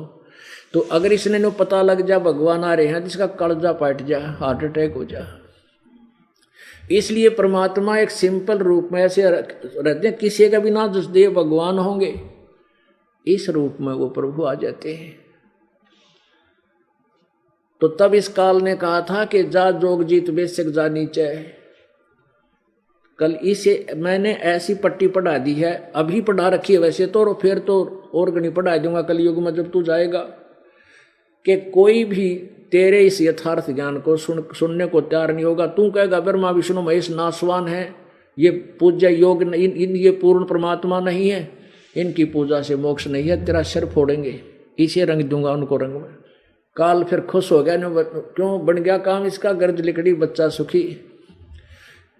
तो अगर इसने नो पता लग जा भगवान आ रहे हैं, जिसका कलजा पाट जा, हार्ट अटैक हो जा। इसलिए परमात्मा एक सिंपल रूप में ऐसे रहते हैं, किसी का भी ना जसदेव भगवान होंगे, इस रूप में वो प्रभु आ जाते हैं। तो तब इस काल ने कहा था कि जा जोग जीत बेशक जा नीचे। कल इसे मैंने ऐसी पट्टी पढ़ा दी है, अभी पढ़ा रखी है वैसे तो, और फिर तो और गणी पढ़ा दूंगा कलयुग में जब तू जाएगा, कि कोई भी तेरे इस यथार्थ ज्ञान को सुनने को तैयार नहीं होगा। तू कहेगा ब्रह्मा विष्णु महेश नासवान है, ये पूज्य योग ये पूर्ण परमात्मा नहीं है, इनकी पूजा से मोक्ष नहीं है, तेरा सिर फोड़ेंगे, इसे रंग दूंगा उनको रंग में। काल फिर खुश हो गया, क्यों बन गया काम इसका, गर्ज लिकड़ी बच्चा सुखी।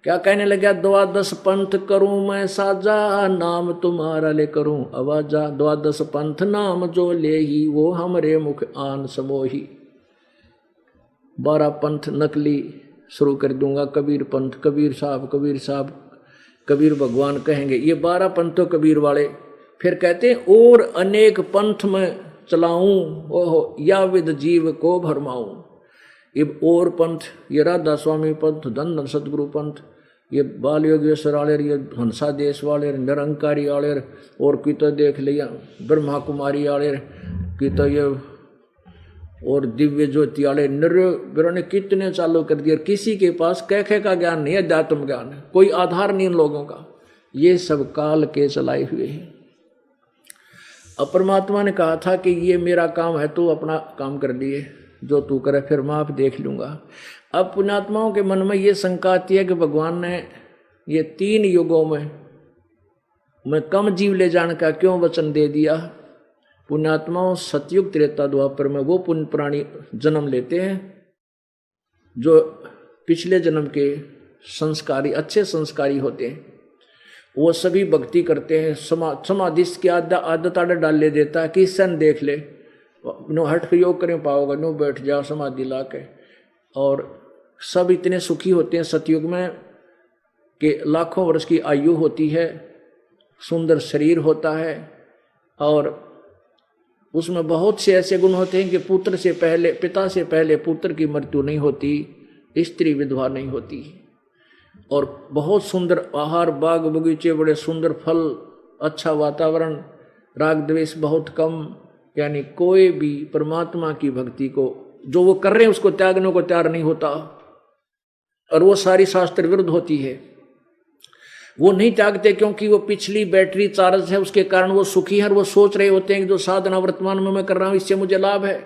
क्या कहने लगा, 12 पंथ करूं मैं साजा, नाम तुम्हारा ले करूं आवाजा। 12 पंथ नाम जो ले ही, वो हमरे मुख आन समोही। 12 पंथ नकली शुरू कर दूंगा, कबीर पंथ, कबीर साहब कबीर भगवान कहेंगे, ये 12 पंथ तो कबीर वाले। फिर कहते हैं और अनेक पंथ में चलाऊं, ओहो या विद जीव को भरमाऊं। ये और पंथ, ये राधा स्वामी पंथ, धन सतगुरु पंथ, ये बाल योगेश्वर वाले, ये हंसा देश वाले, निरंकारी वाले, और की तो देख लिया ब्रह्मा कुमारी वाले की तो ये, और दिव्य ज्योति वाले निर्भर ने कितने चालू कर दिए। किसी के पास कैखे का ज्ञान नहीं है, अध्यात्म ज्ञान है, कोई आधार नहीं इन लोगों का। ये सब काल के चलाए हुए हैं। अब परमात्मा ने कहा था कि ये मेरा काम है, तू अपना काम कर लिए, जो तू करे फिर मैं आप देख लूंगा। अब पुण्यात्माओं के मन में ये शंका आती है कि भगवान ने ये 3 युगों में मैं कम जीव ले जाने का क्यों वचन दे दिया। पुण्यात्माओं, सतयुग त्रेता द्वापर में वो पुण्य प्राणी जन्म लेते हैं जो पिछले जन्म के संस्कारी, अच्छे संस्कारी होते हैं। वो सभी भक्ति करते हैं, समाधि की आदत डाल ले देता है कि सन देख ले, नो हट योग करें पाओगे, नो बैठ जाओ समाधि ला के। और सब इतने सुखी होते हैं सतयुग में कि लाखों वर्ष की आयु होती है, सुंदर शरीर होता है, और उसमें बहुत से ऐसे गुण होते हैं कि पिता से पहले पुत्र की मृत्यु नहीं होती, स्त्री विधवा नहीं होती, और बहुत सुंदर आहार, बाग बगीचे, बड़े सुंदर फल, अच्छा वातावरण, राग द्वेष बहुत कम। यानी कोई भी परमात्मा की भक्ति को जो वो कर रहे हैं उसको त्यागने को तैयार नहीं होता, और वो सारी शास्त्र विरुद्ध होती है। वो नहीं त्यागते क्योंकि वो पिछली बैटरी चार्ज है, उसके कारण वो सुखी है, और वो सोच रहे होते हैं कि जो साधना वर्तमान में मैं कर रहा हूं इससे मुझे लाभ है।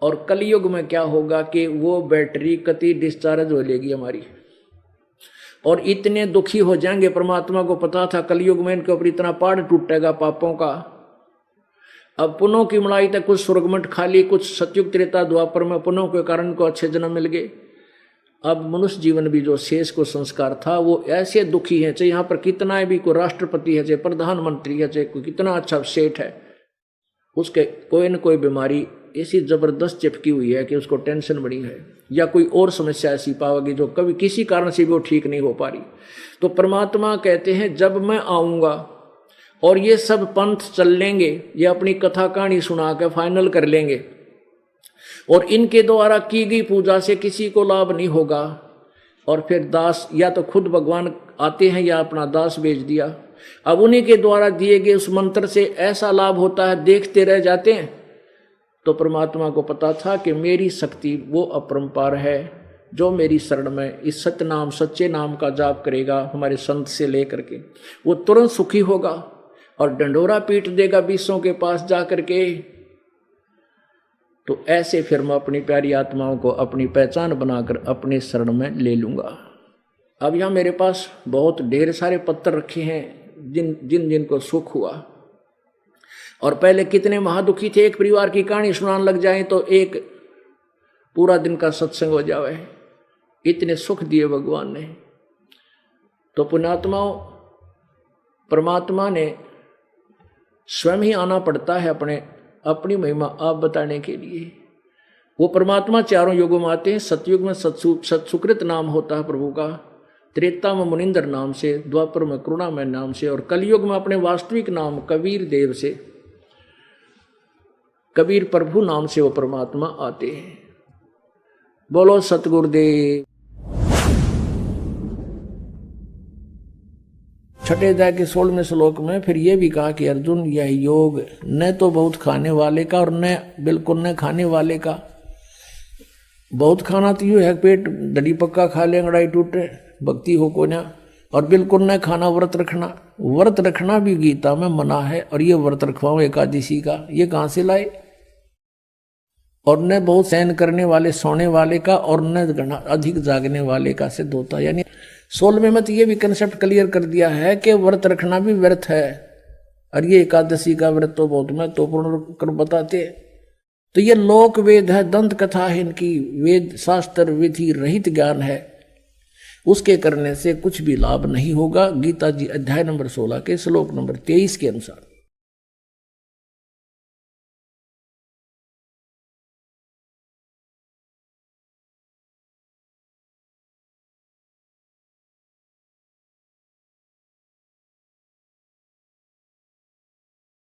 और कलयुग में क्या होगा कि वो बैटरी कति डिस्चार्ज हो लेगी हमारी, और इतने दुखी हो जाएंगे। परमात्मा को पता था कलयुग में इनके ऊपर इतना पहाड़ टूटेगा पापों का। अब पुनों की मलाई तक कुछ स्वर्गमठ खाली, कुछ सतयुग त्रेता द्वापर में पुनों के कारण को अच्छे जन्म मिल गए। अब मनुष्य जीवन भी जो शेष को संस्कार था वो ऐसे दुखी है, चाहे यहाँ पर कितना भी कोई राष्ट्रपति है, चाहे प्रधानमंत्री है, चाहे कोई कितना अच्छा सेठ है, उसके कोई न कोई बीमारी ऐसी जबरदस्त चिपकी हुई है कि उसको टेंशन बड़ी है, या कोई और समस्या ऐसी पाओगी जो कभी किसी कारण से भी वो ठीक नहीं हो पा रही। तो परमात्मा कहते हैं जब मैं आऊँगा और ये सब पंथ चल लेंगे, ये अपनी कथा कहानी सुना के फाइनल कर लेंगे, और इनके द्वारा की गई पूजा से किसी को लाभ नहीं होगा, और फिर दास या तो खुद भगवान आते हैं या अपना दास भेज दिया। अब उन्हीं के द्वारा दिए गए उस मंत्र से ऐसा लाभ होता है, देखते रह जाते हैं। तो परमात्मा को पता था कि मेरी शक्ति वो अपरंपार है, जो मेरी शरण में इस सत्य नाम, सच्चे नाम का जाप करेगा हमारे संत से लेकर के, वो तुरंत सुखी होगा और डंडोरा पीट देगा विषयों के पास जा करके। तो ऐसे फिर मैं अपनी प्यारी आत्माओं को अपनी पहचान बनाकर अपने शरण में ले लूंगा। अब यहाँ मेरे पास बहुत ढेर सारे पत्थर रखे हैं जिनको सुख हुआ, और पहले कितने महादुखी थे। एक परिवार की कहानी सुनाने लग जाए तो एक पूरा दिन का सत्संग हो जावे, इतने सुख दिए भगवान ने। तो पुण्यात्माओं, परमात्मा ने स्वयं ही आना पड़ता है अपनी महिमा आप बताने के लिए। वो परमात्मा चारों युगों में आते हैं। सतयुग में सत्सुकृत नाम होता है प्रभु का, त्रेता में मुनिंदर नाम से, द्वापर में करुणामय नाम से और कलयुग में अपने वास्तविक नाम कबीर देव से, कबीर प्रभु नाम से वो परमात्मा आते हैं। बोलो सतगुरुदेव। छठे अध्याय के 16वें श्लोक में फिर ये भी कहा कि अर्जुन यह योग न तो बहुत खाने वाले का और न बिल्कुल न खाने वाले का। बहुत खाना तो यूँ है पेट डडी पक्का खा ले अंगड़ाई टूटे भक्ति हो को ना, और बिल्कुल न खाना व्रत रखना। व्रत रखना भी गीता में मना है, और ये व्रत रखवाओ एकादशी का, ये कहाँ से लाए। और न बहुत सहन करने वाले सोने वाले का और न अधिक जागने वाले का सिद्ध होता है। यानी 16वें में तो ये भी कंसेप्ट क्लियर कर दिया है कि व्रत रखना भी व्यर्थ है, और ये एकादशी का व्रत तो बहुत महत्वपूर्ण कर बताते। तो ये लोक वेद है, दंत कथा है, इनकी वेद शास्त्र विधि रहित ज्ञान है, उसके करने से कुछ भी लाभ नहीं होगा। गीता जी अध्याय नंबर 16 के श्लोक नंबर 23 के अनुसार।